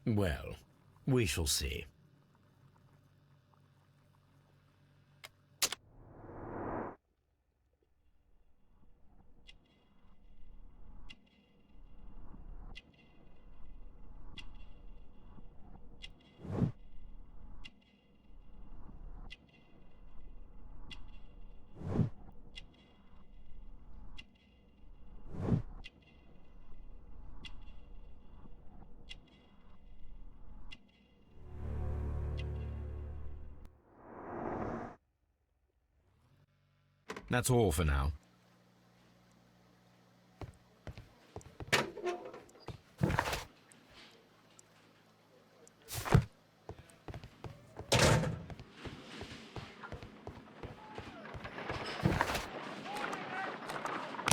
Well, we shall see. That's all for now.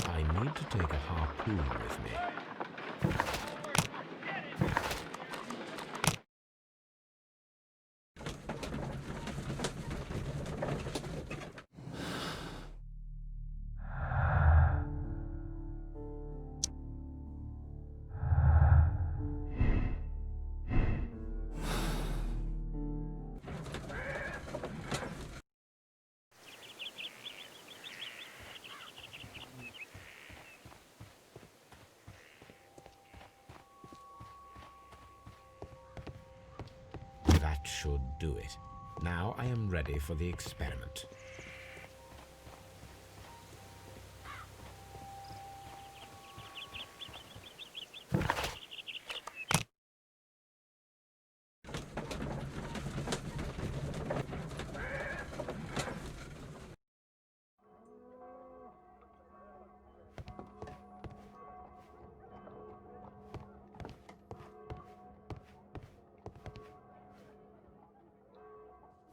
I need to take a harpoon with me. That should do it. Now I am ready for the experiment.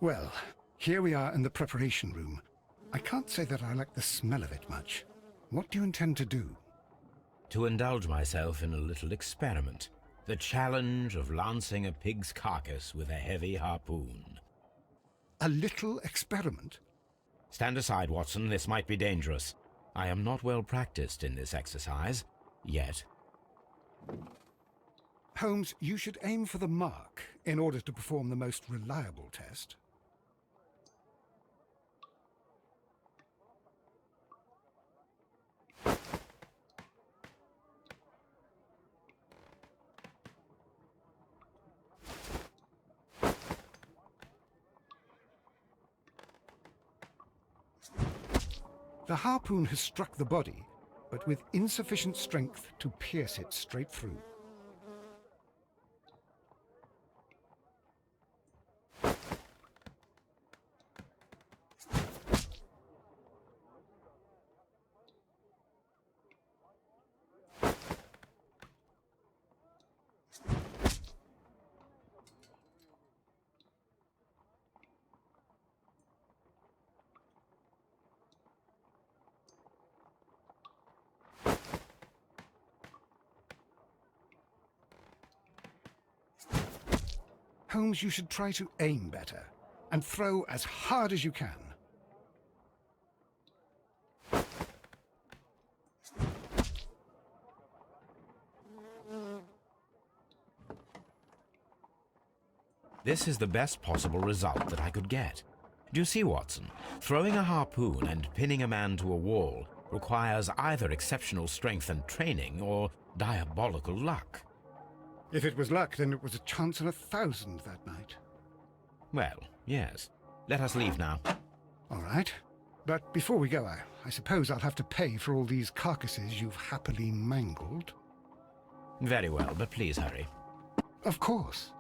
Well, here we are in the preparation room. I can't say that I like the smell of it much. What do you intend to do? To indulge myself in a little experiment. The challenge of lancing a pig's carcass with a heavy harpoon. A little experiment? Stand aside, Watson. This might be dangerous. I am not well practiced in this exercise, yet. Holmes, you should aim for the mark in order to perform the most reliable test. The harpoon has struck the body, but with insufficient strength to pierce it straight through. Holmes, you should try to aim better and throw as hard as you can. This is the best possible result that I could get. Do you see, Watson? Throwing a harpoon and pinning a man to a wall requires either exceptional strength and training or diabolical luck. If it was luck, then it was a chance in 1,000 that night. Well, yes. Let us leave now. All right. But before we go, I suppose I'll have to pay for all these carcasses you've happily mangled. Very well, but please hurry. Of course.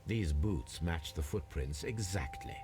These boots match the footprints exactly.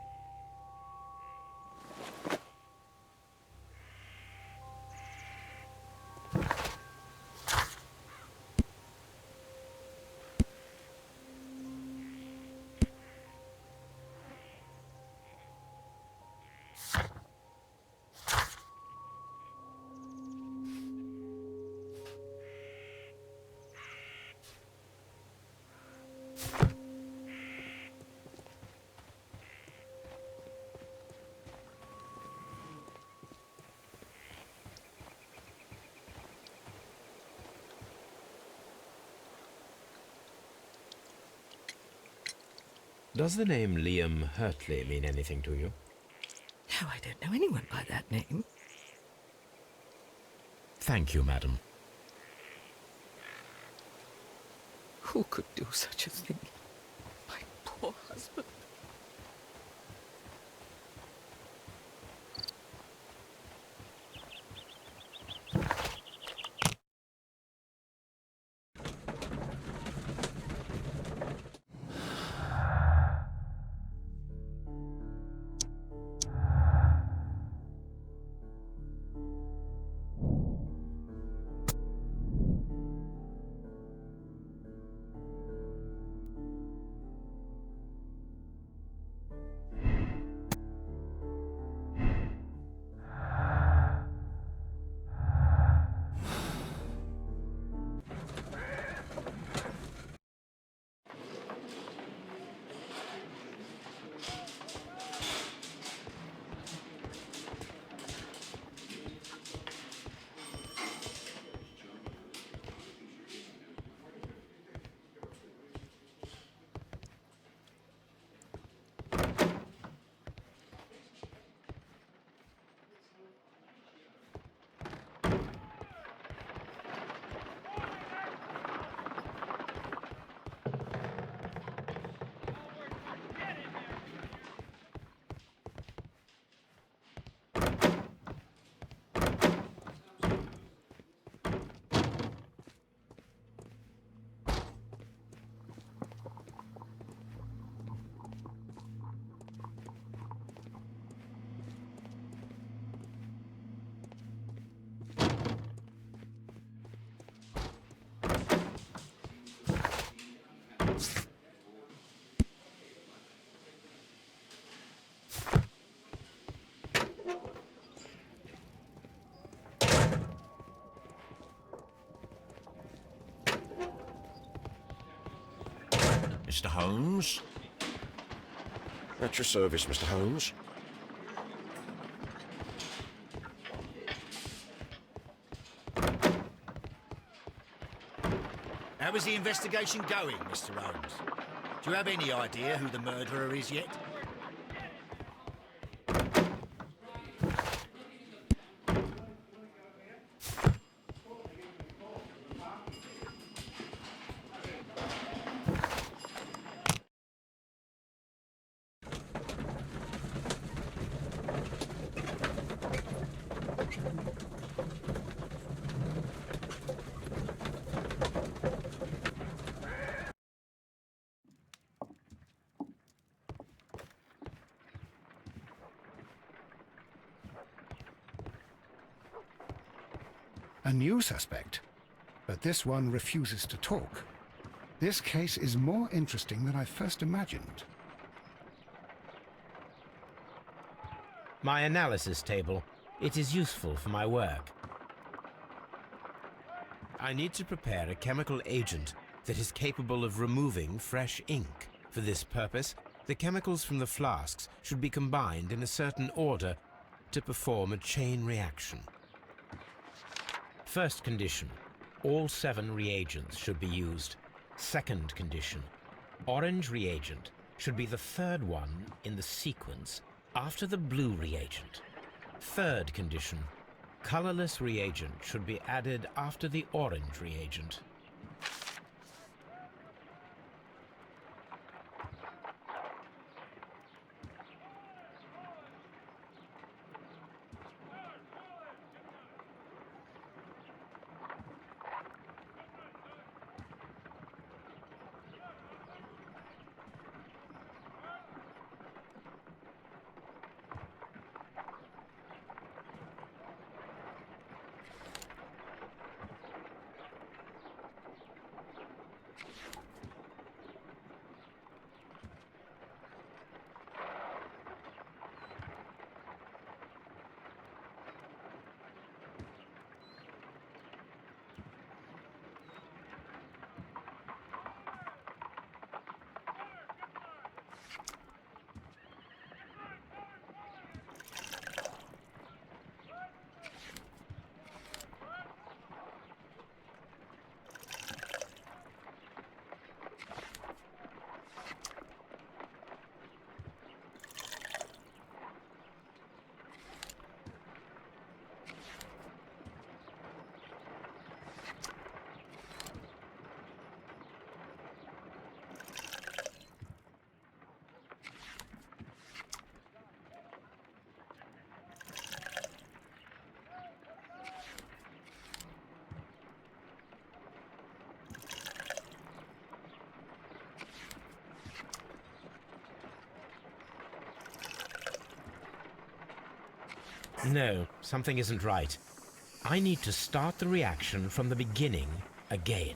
Does the name Liam Hurtley mean anything to you? No, I don't know anyone by that name. Thank you, madam. Who could do such a thing? My poor husband. Mr. Holmes? At your service, Mr. Holmes. How is the investigation going, Mr. Holmes? Do you have any idea who the murderer is yet? A new suspect, but this one refuses to talk. This case is more interesting than I first imagined. My analysis table. It is useful for my work. I need to prepare a chemical agent that is capable of removing fresh ink. For this purpose, the chemicals from the flasks should be combined in a certain order to perform a chain reaction. First condition, all 7 reagents should be used. Second condition, orange reagent should be the third one in the sequence after the blue reagent. Third condition, colorless reagent should be added after the orange reagent. No, something isn't right. I need to start the reaction from the beginning again.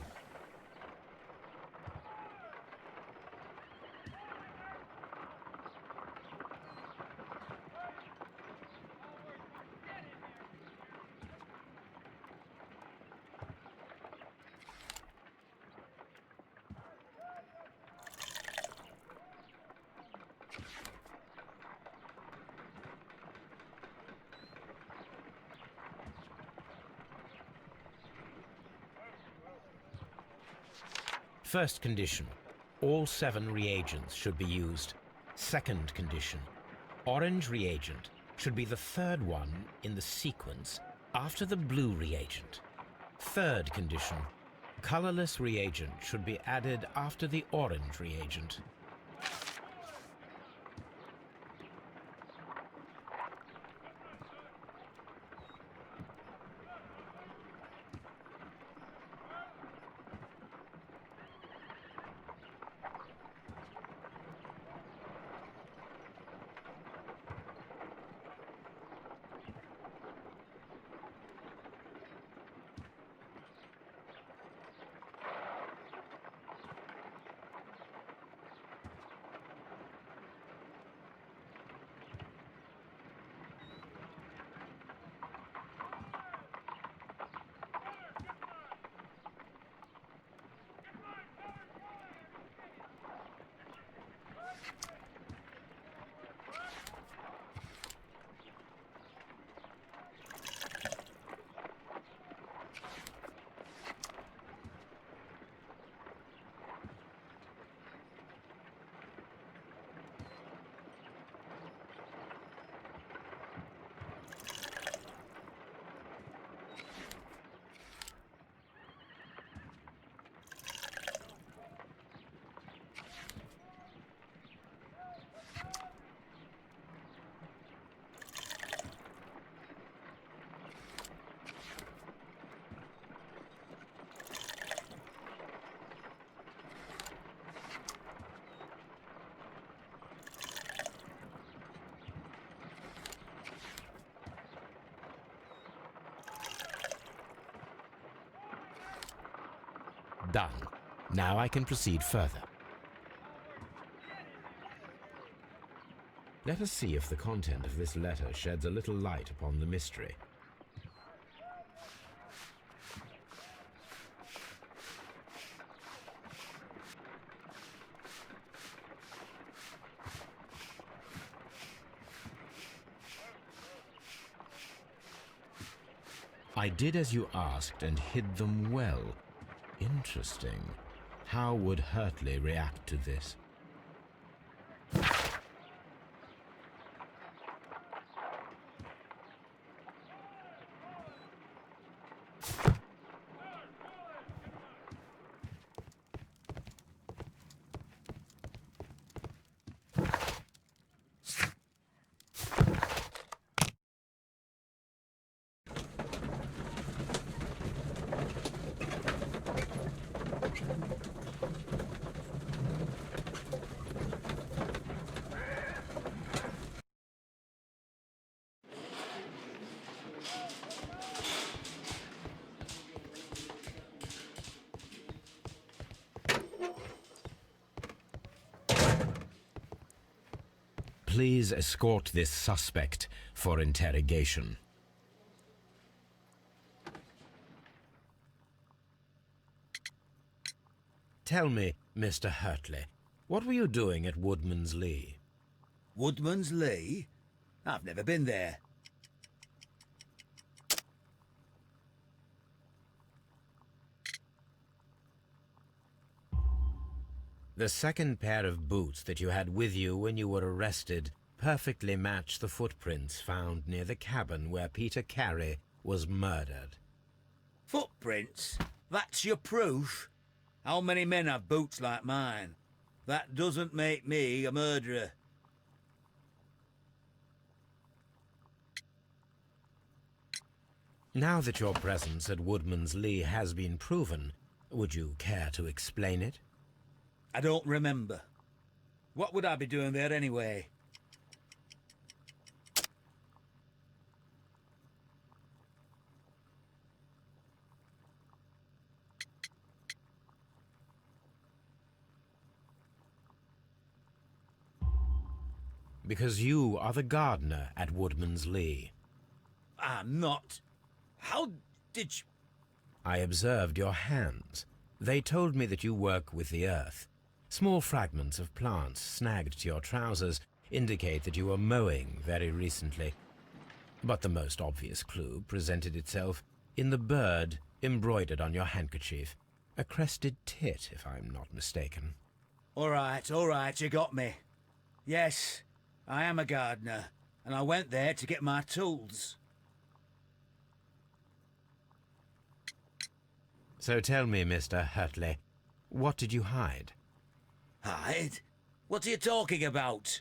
First condition, all 7 reagents should be used. Second condition, orange reagent should be the third one in the sequence after the blue reagent. Third condition, colorless reagent should be added after the orange reagent. Done. Now I can proceed further. Let us see if the content of this letter sheds a little light upon the mystery. I did as you asked and hid them well. Interesting. How would Hurtley react to this? Please escort this suspect for interrogation. Tell me, Mr. Hurtley, what were you doing at Woodman's Lee? Woodman's Lee? I've never been there. The second pair of boots that you had with you when you were arrested perfectly match the footprints found near the cabin where Peter Carey was murdered. Footprints? That's your proof? How many men have boots like mine? That doesn't make me a murderer. Now that your presence at Woodman's Lee has been proven, would you care to explain it? I don't remember. What would I be doing there anyway? Because you are the gardener at Woodman's Lee. I'm not. How did you... I observed your hands. They told me that you work with the earth. Small fragments of plants snagged to your trousers indicate that you were mowing very recently. But the most obvious clue presented itself in the bird embroidered on your handkerchief. A crested tit, if I'm not mistaken. All right, you got me. Yes, I am a gardener, and I went there to get my tools. So tell me, Mr. Hurtley, what did you hide? Hide? What are you talking about?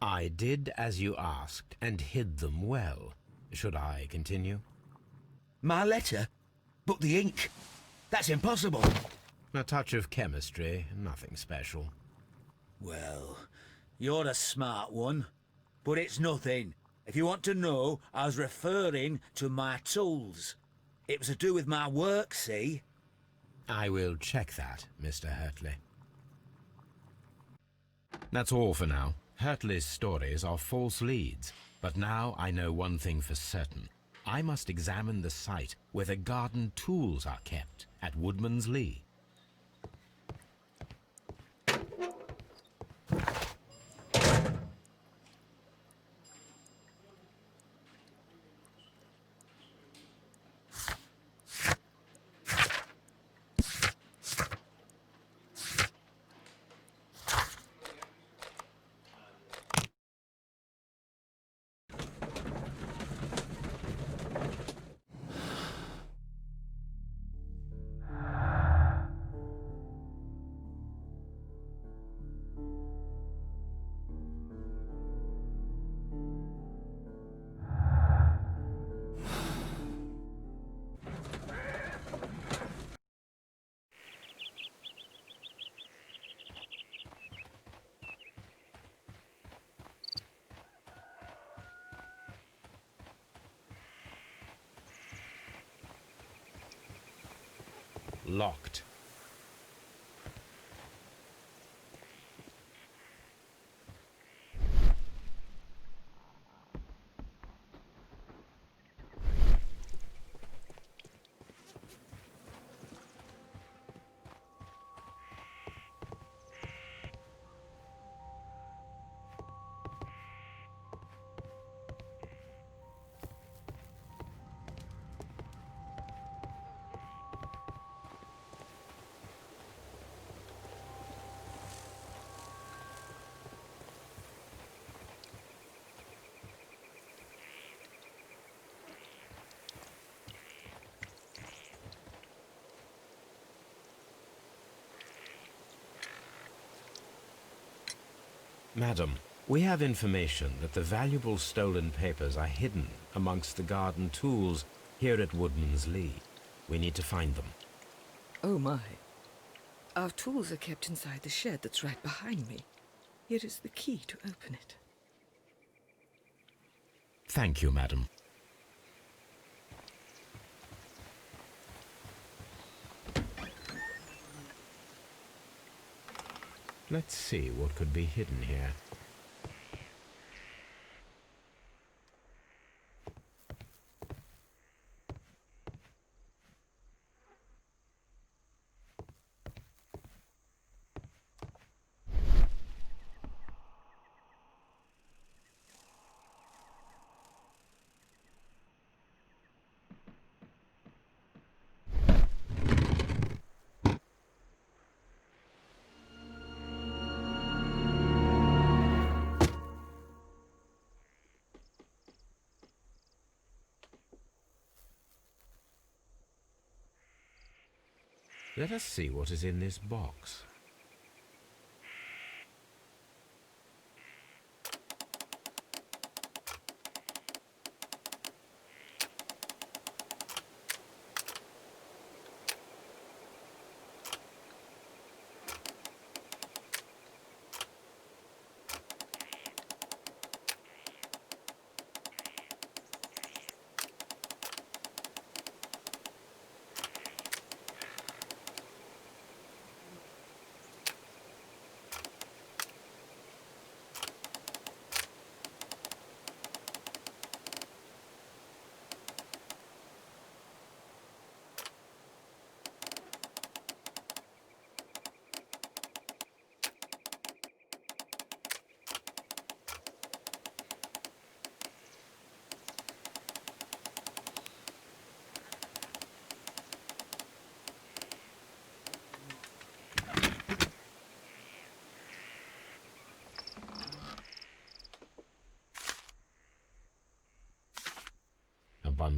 I did as you asked, and hid them well. Should I continue? My letter? But the ink? That's impossible. A touch of chemistry, nothing special. Well, you're a smart one. But it's nothing. If you want to know, I was referring to my tools. It was to do with my work, see? I will check that, Mr. Hurtley. That's all for now. Hurtley's stories are false leads, but now I know one thing for certain. I must examine the site where the garden tools are kept at Woodman's Lee. Locked. Madam, we have information that the valuable stolen papers are hidden amongst the garden tools here at Woodman's Lee. We need to find them. Oh my. Our tools are kept inside the shed that's right behind me. Here is the key to open it. Thank you, madam. Let's see what could be hidden here. Let us see what is in this box.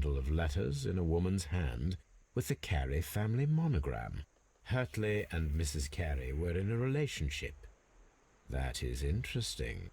bundle of letters in a woman's hand with the Carey family monogram. Hurtley and Mrs. Carey were in a relationship. That is interesting.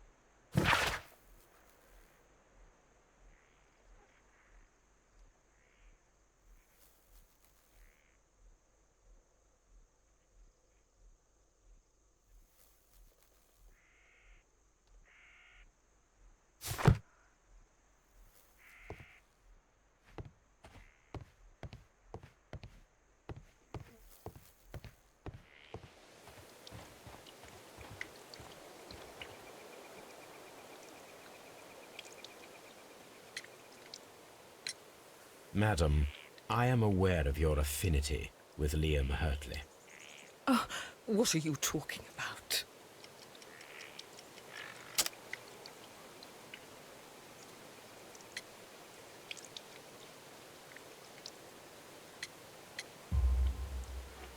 Madam, I am aware of your affinity with Liam Hurtley. Oh, what are you talking about?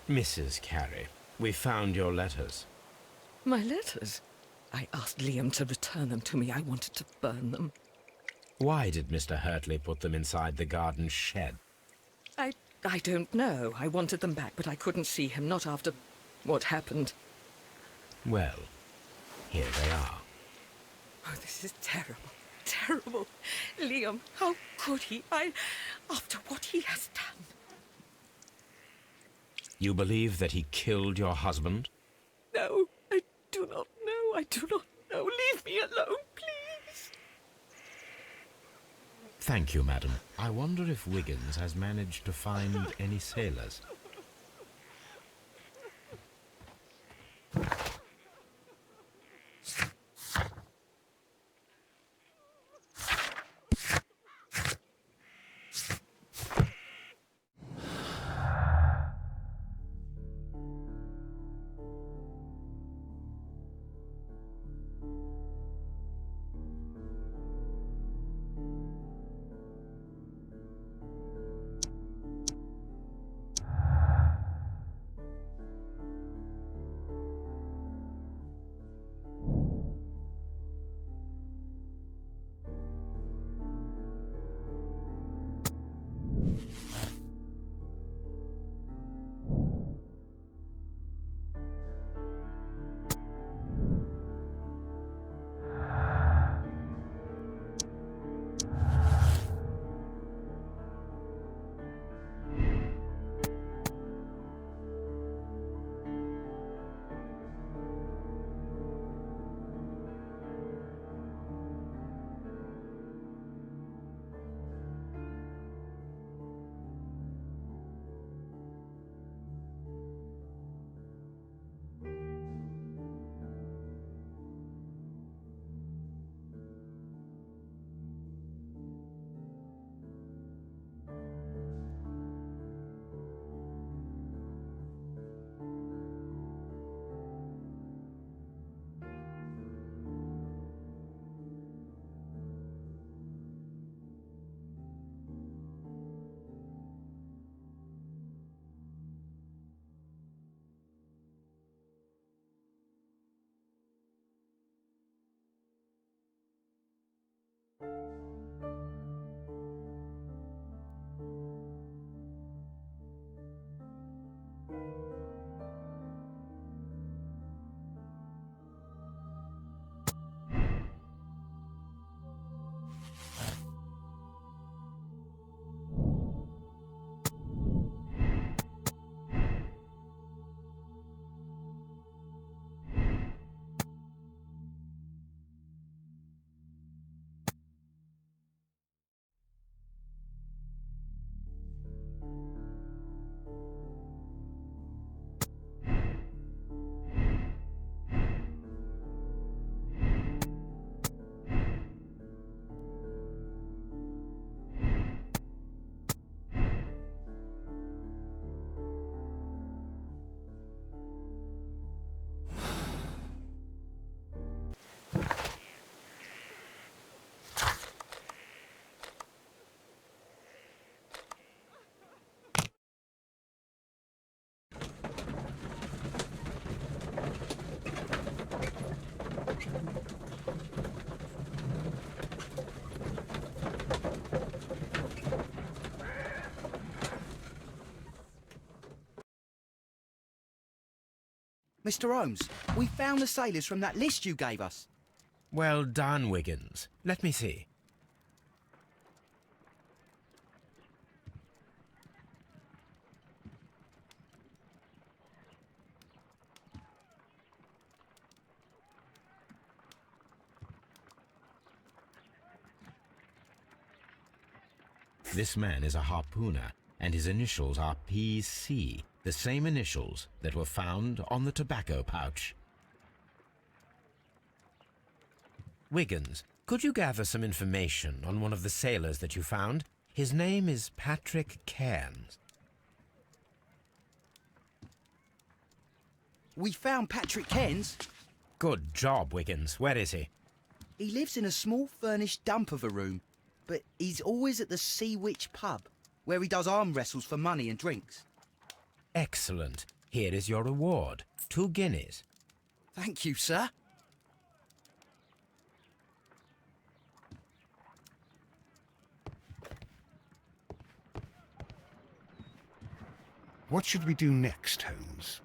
Mrs. Carey, we found your letters. My letters? I asked Liam to return them to me. I wanted to burn them. Why did Mr. Hurtley put them inside the garden shed? I don't know. I wanted them back, but I couldn't see him, not after what happened. Well, here they are. Oh, this is terrible. Terrible. Liam, how could he? After what he has done. You believe that he killed your husband? No, I do not know. I do not know. Leave me alone, please. Thank you, madam. I wonder if Wiggins has managed to find any sailors. Mr. Holmes, we found the sailors from that list you gave us. Well done, Wiggins. Let me see. This man is a harpooner, and his initials are PC, the same initials that were found on the tobacco pouch. Wiggins, could you gather some information on one of the sailors that you found? His name is Patrick Cairns. We found Patrick Cairns. Good job, Wiggins. Where is he? He lives in a small furnished dump of a room, but he's always at the Sea Witch pub, where he does arm wrestles for money and drinks. Excellent. Here is your reward. 2 guineas. Thank you, sir. What should we do next, Holmes?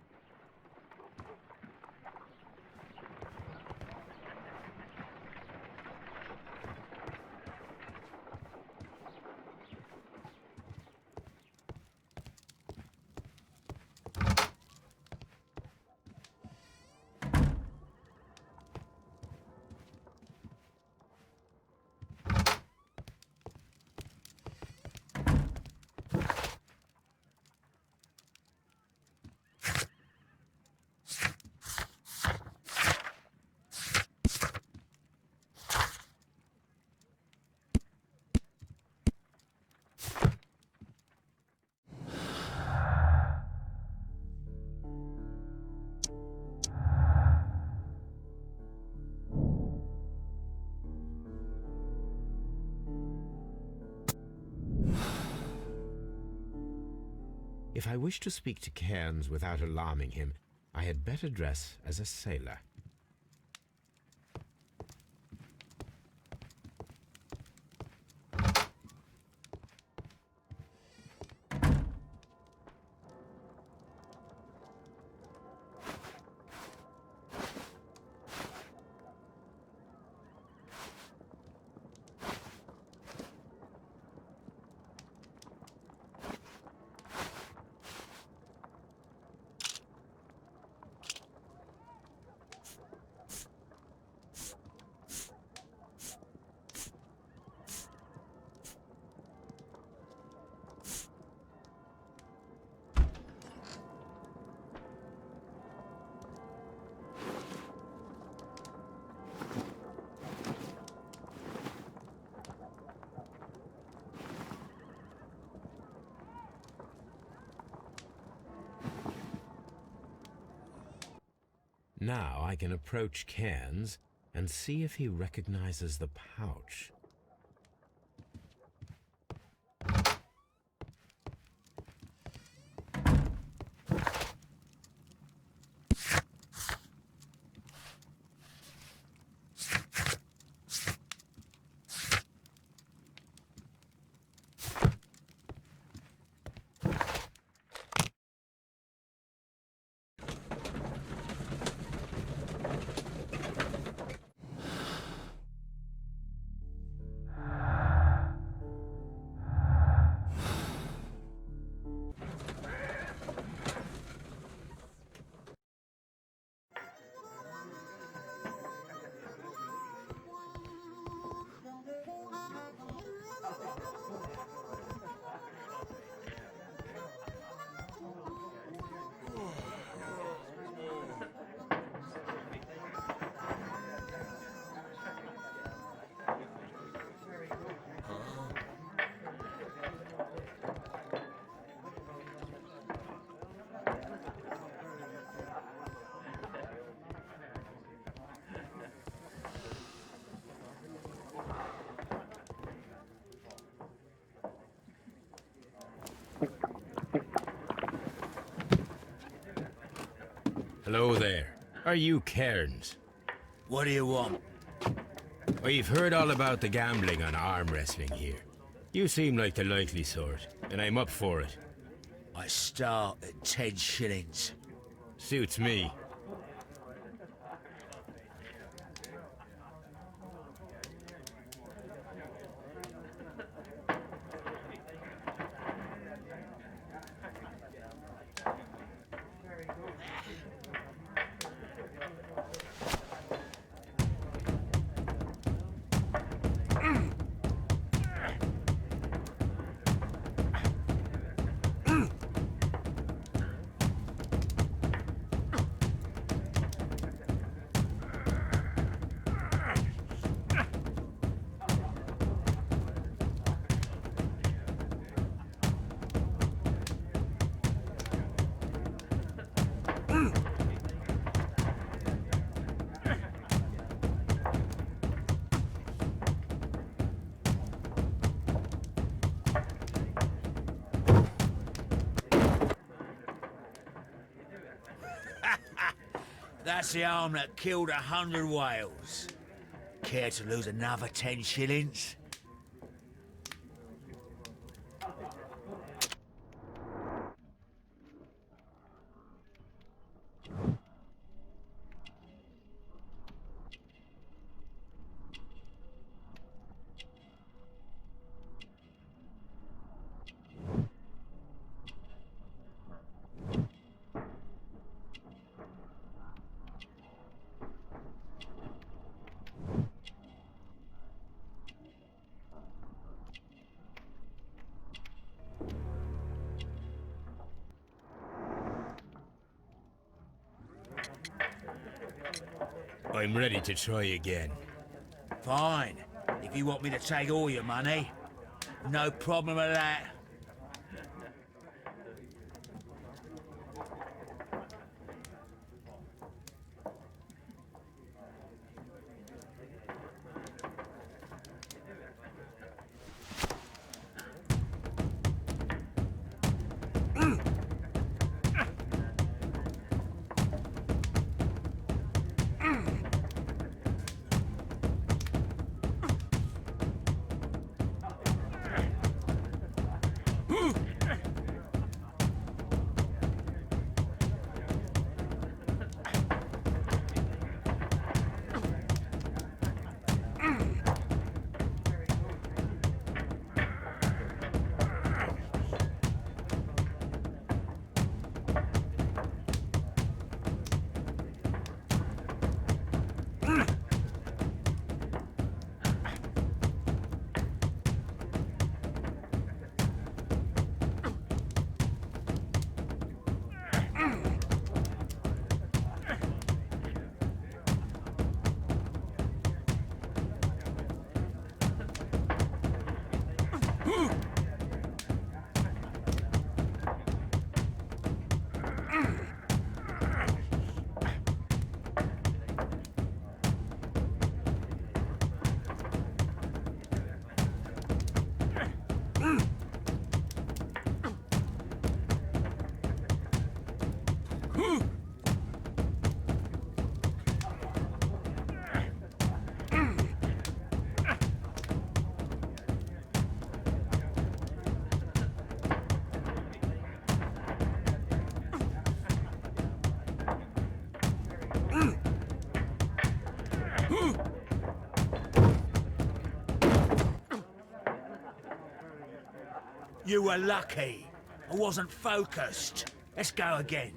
If I wish to speak to Cairns without alarming him, I had better dress as a sailor. Now I can approach Cairns and see if he recognizes the pouch. Hello there. Are you Cairns? What do you want? We've heard all about the gambling on arm wrestling here. You seem like the likely sort, and I'm up for it. I start at 10 shillings. Suits me. That's the arm that killed 100 whales. Care to lose another 10 shillings? I'm ready to try again. Fine. If you want me to take all your money, no problem with that. You were lucky. I wasn't focused. Let's go again.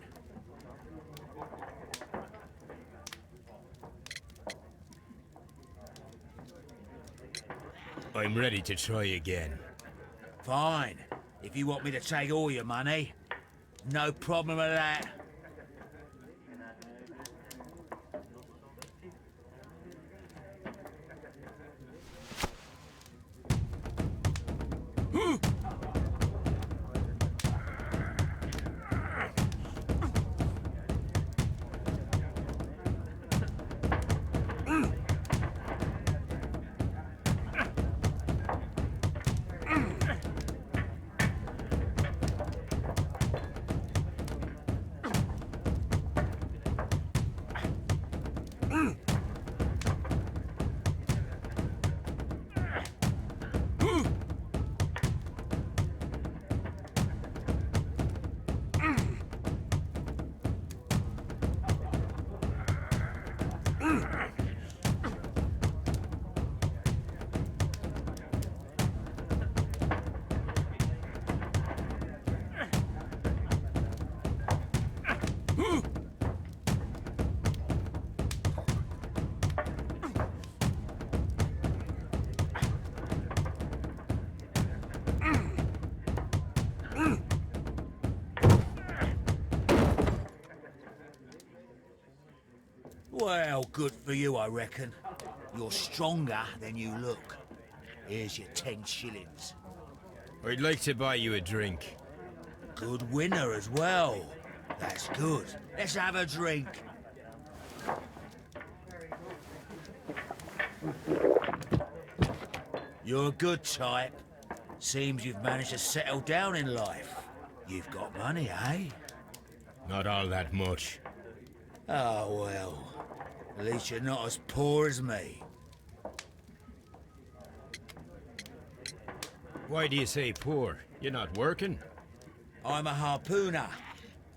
I'm ready to try again. Fine. If you want me to take all your money, no problem with that. Well, good for you, I reckon. You're stronger than you look. Here's your 10 shillings. I'd like to buy you a drink. Good winner as well. That's good. Let's have a drink. You're a good type. Seems you've managed to settle down in life. You've got money, eh? Not all that much. Oh, well. At least you're not as poor as me. Why do you say poor? You're not working? I'm a harpooner.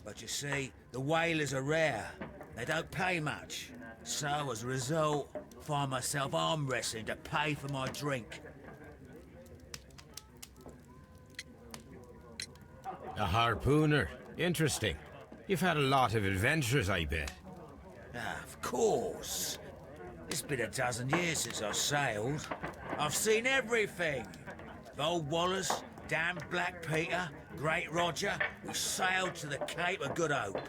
But you see, the whalers are rare. They don't pay much. So, as a result, find myself arm wrestling to pay for my drink. A harpooner. Interesting. You've had a lot of adventures, I bet. Ah, of course. It's been a dozen years since I sailed. I've seen everything. Old Wallace, damn Black Peter, Great Roger. We sailed to the Cape of Good Hope.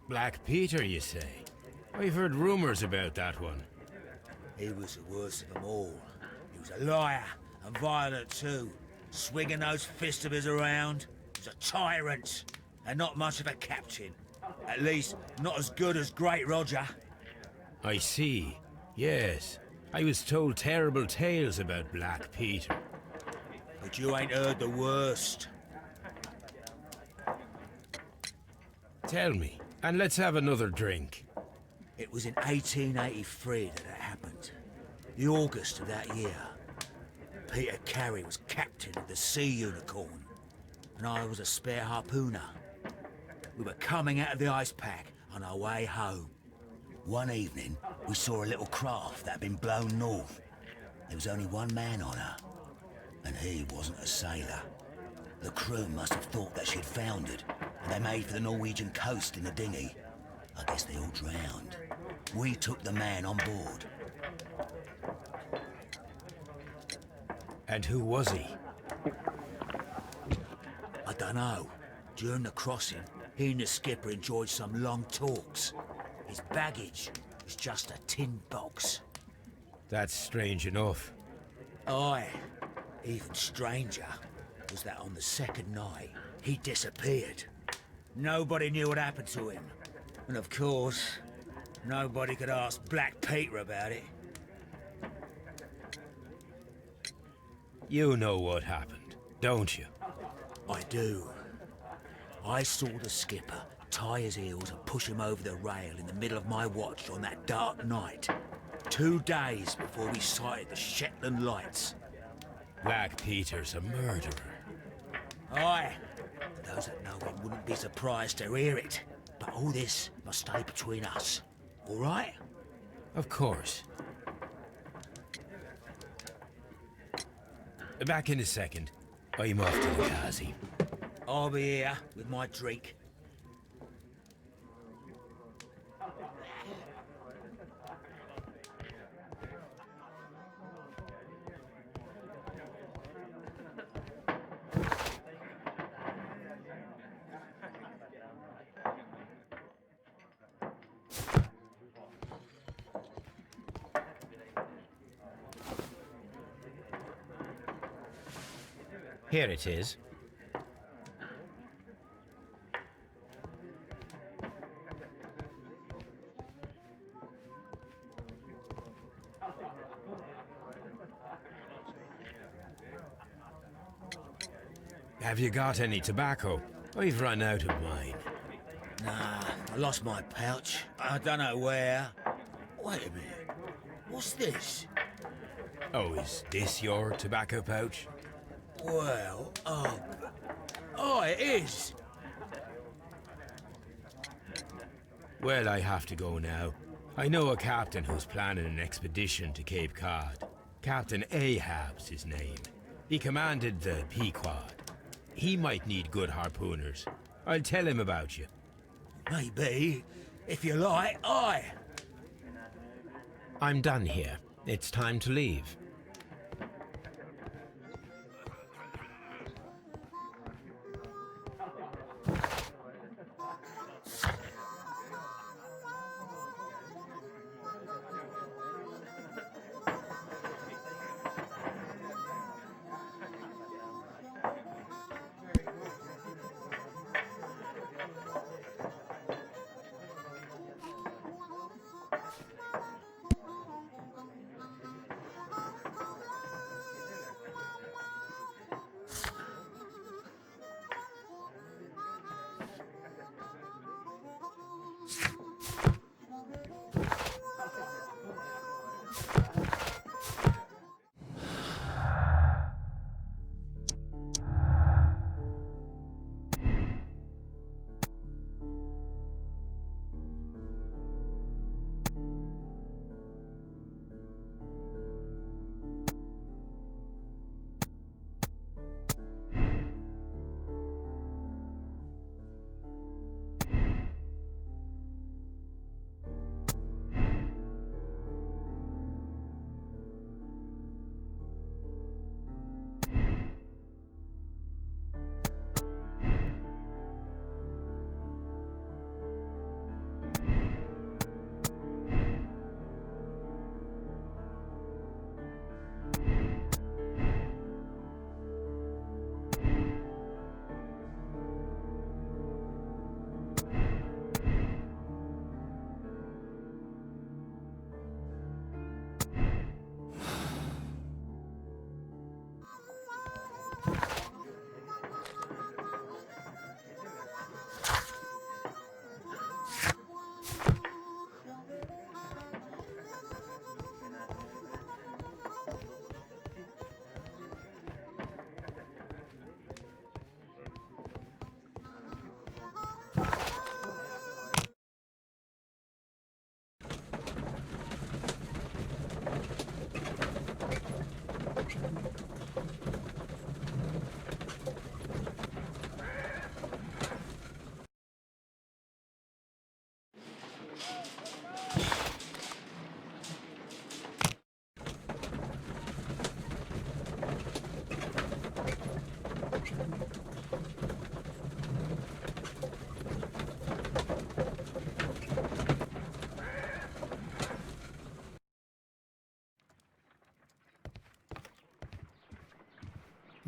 Black Peter, you say? I've heard rumors about that one. He was the worst of them all. He was a liar, and violent too. Swinging those fists of his around. He was a tyrant, and not much of a captain. At least, not as good as Great Roger. I see. Yes. I was told terrible tales about Black Peter. But you ain't heard the worst. Tell me, and let's have another drink. It was in 1883 that it happened. The August of that year. Peter Carey was captain of the Sea Unicorn, and I was a spare harpooner. We were coming out of the ice pack on our way home. One evening, we saw a little craft that had been blown north. There was only one man on her, and he wasn't a sailor. The crew must have thought that she'd foundered, and they made for the Norwegian coast in the dinghy. I guess they all drowned. We took the man on board. And who was he? I dunno. During the crossing, he and the skipper enjoyed some long talks. His baggage was just a tin box. That's strange enough. Aye. Even stranger was that on the second night, he disappeared. Nobody knew what happened to him. And of course, nobody could ask Black Peter about it. You know what happened, don't you? I do. I saw the skipper tie his heels and push him over the rail in the middle of my watch on that dark night. 2 days before we sighted the Shetland lights. Black Peter's a murderer. Aye. Those that know him wouldn't be surprised to hear it. But all this must stay between us. All right? Of course. Back in a second. I'm off to the Ghazi. I'll be here with my drink. Here it is. Have you got any tobacco? I've run out of mine. Nah, I lost my pouch. I don't know where. Wait a minute. What's this? Oh, is this your tobacco pouch? Well, oh, it is. Well, I have to go now. I know a captain who's planning an expedition to Cape Cod. Captain Ahab's his name. He commanded the Pequod. He might need good harpooners. I'll tell him about you. Maybe. If you like, aye. I'm done here. It's time to leave.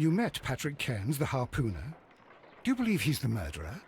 You met Patrick Cairns, the harpooner. Do you believe he's the murderer?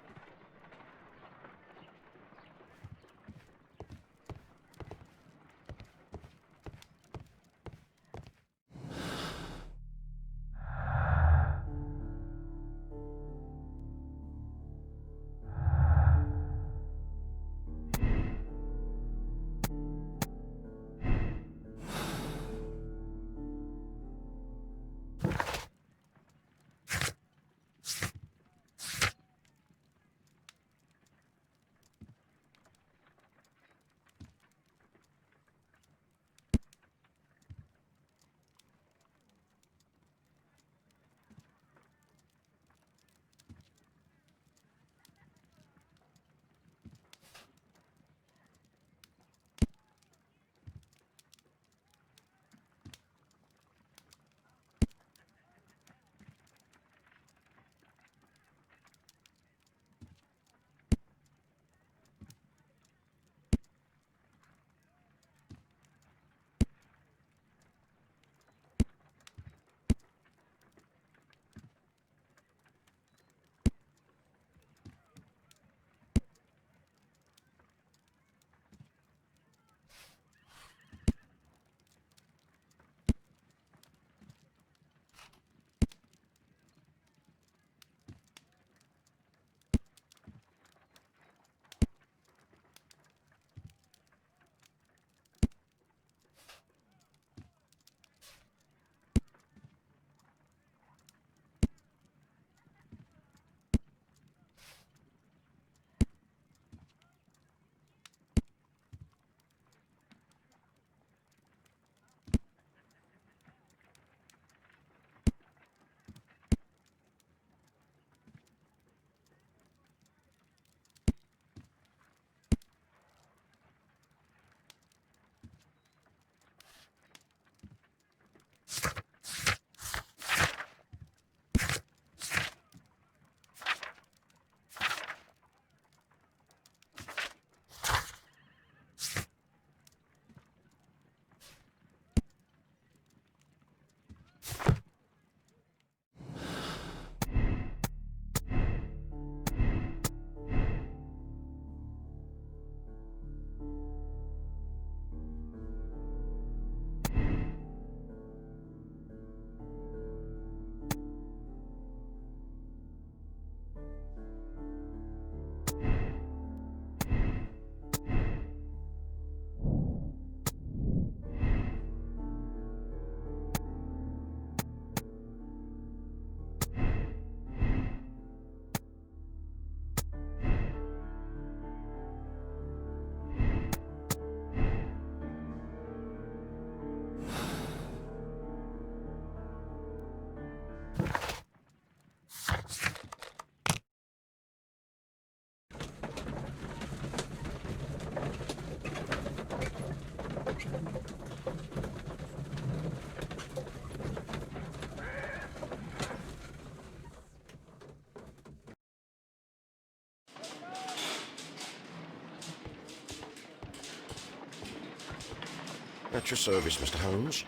At your service, Mr. Holmes.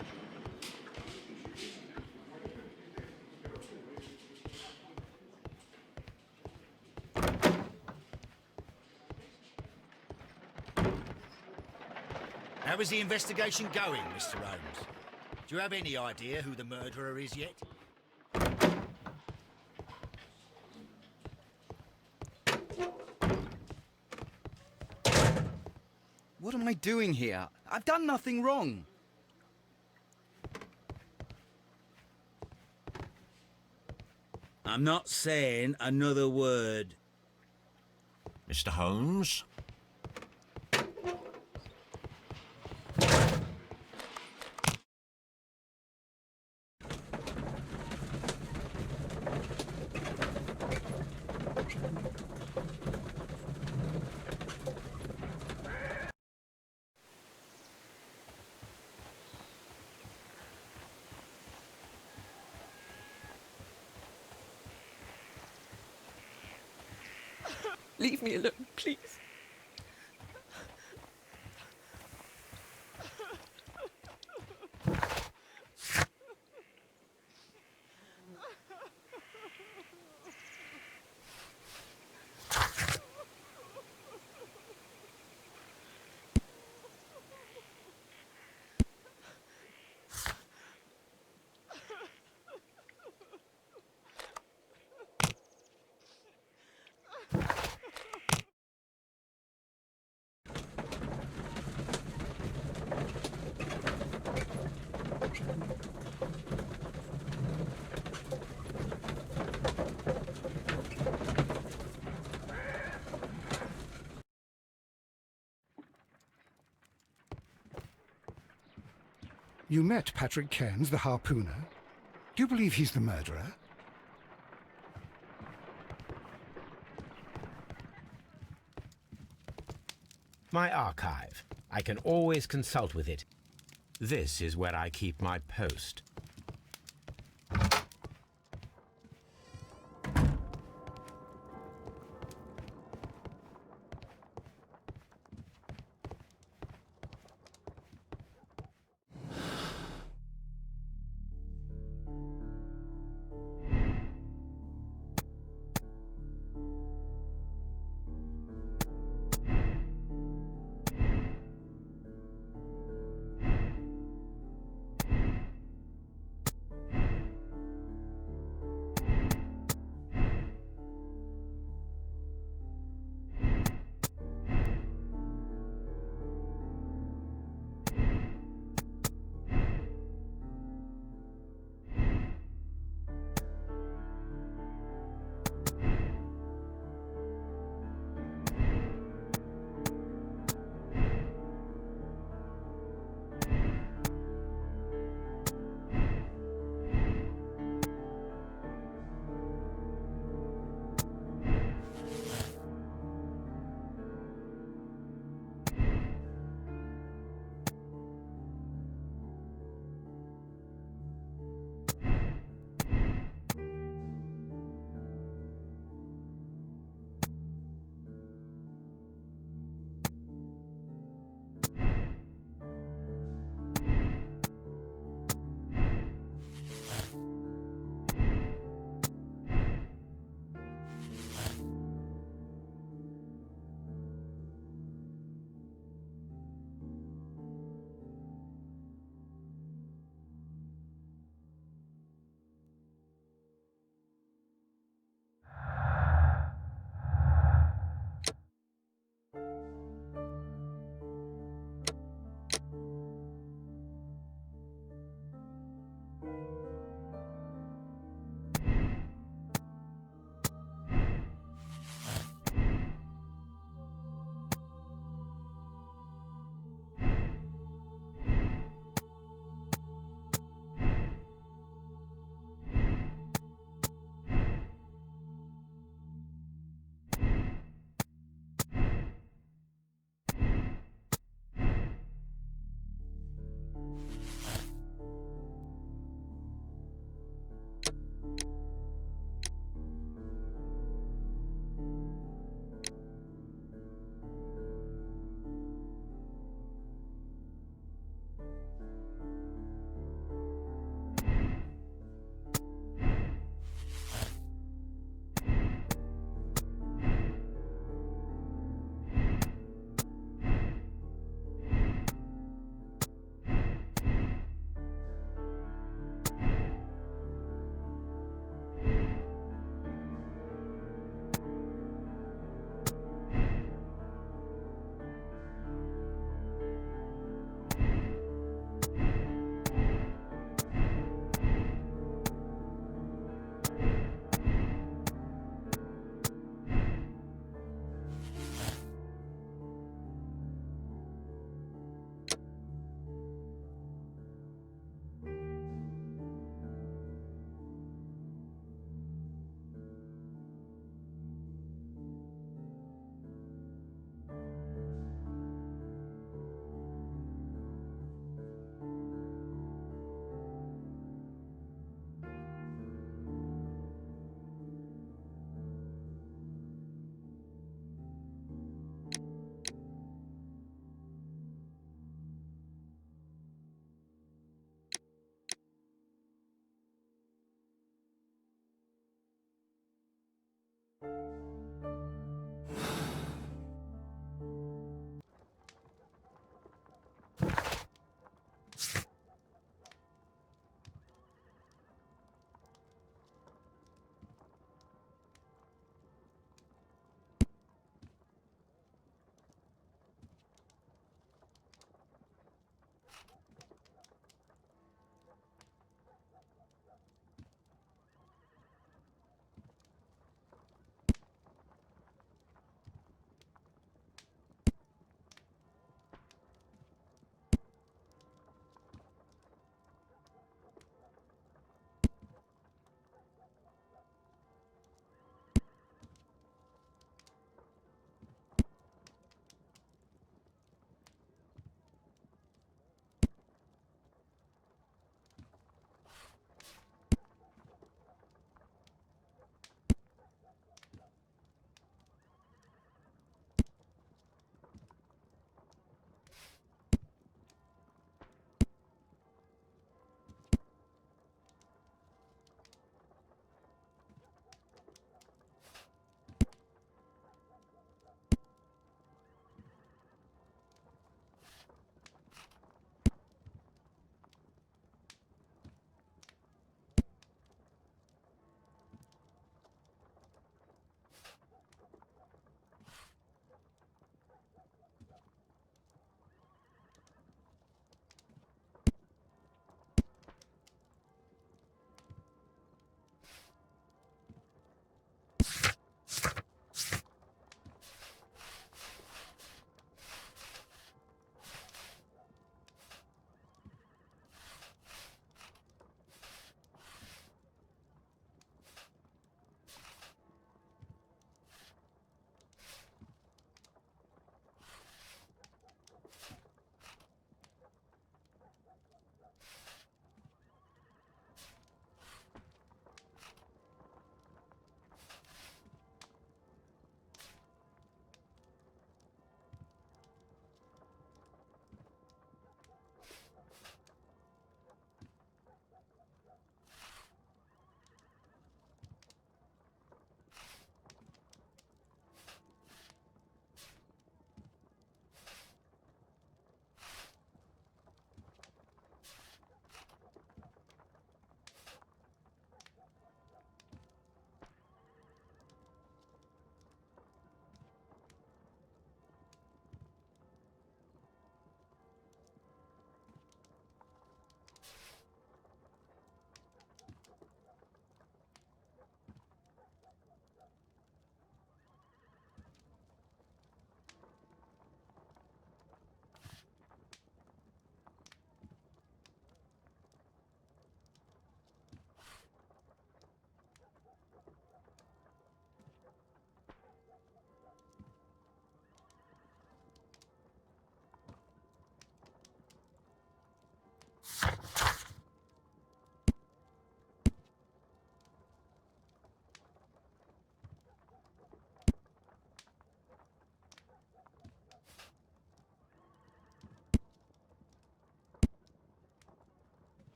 How is the investigation going, Mr. Holmes? Do you have any idea who the murderer is yet? What am I doing here? I've done nothing wrong. I'm not saying another word. Mr. Holmes? Leave me alone, please. You met Patrick Cairns, the harpooner. Do you believe he's the murderer? My archive. I can always consult with it. This is where I keep my post.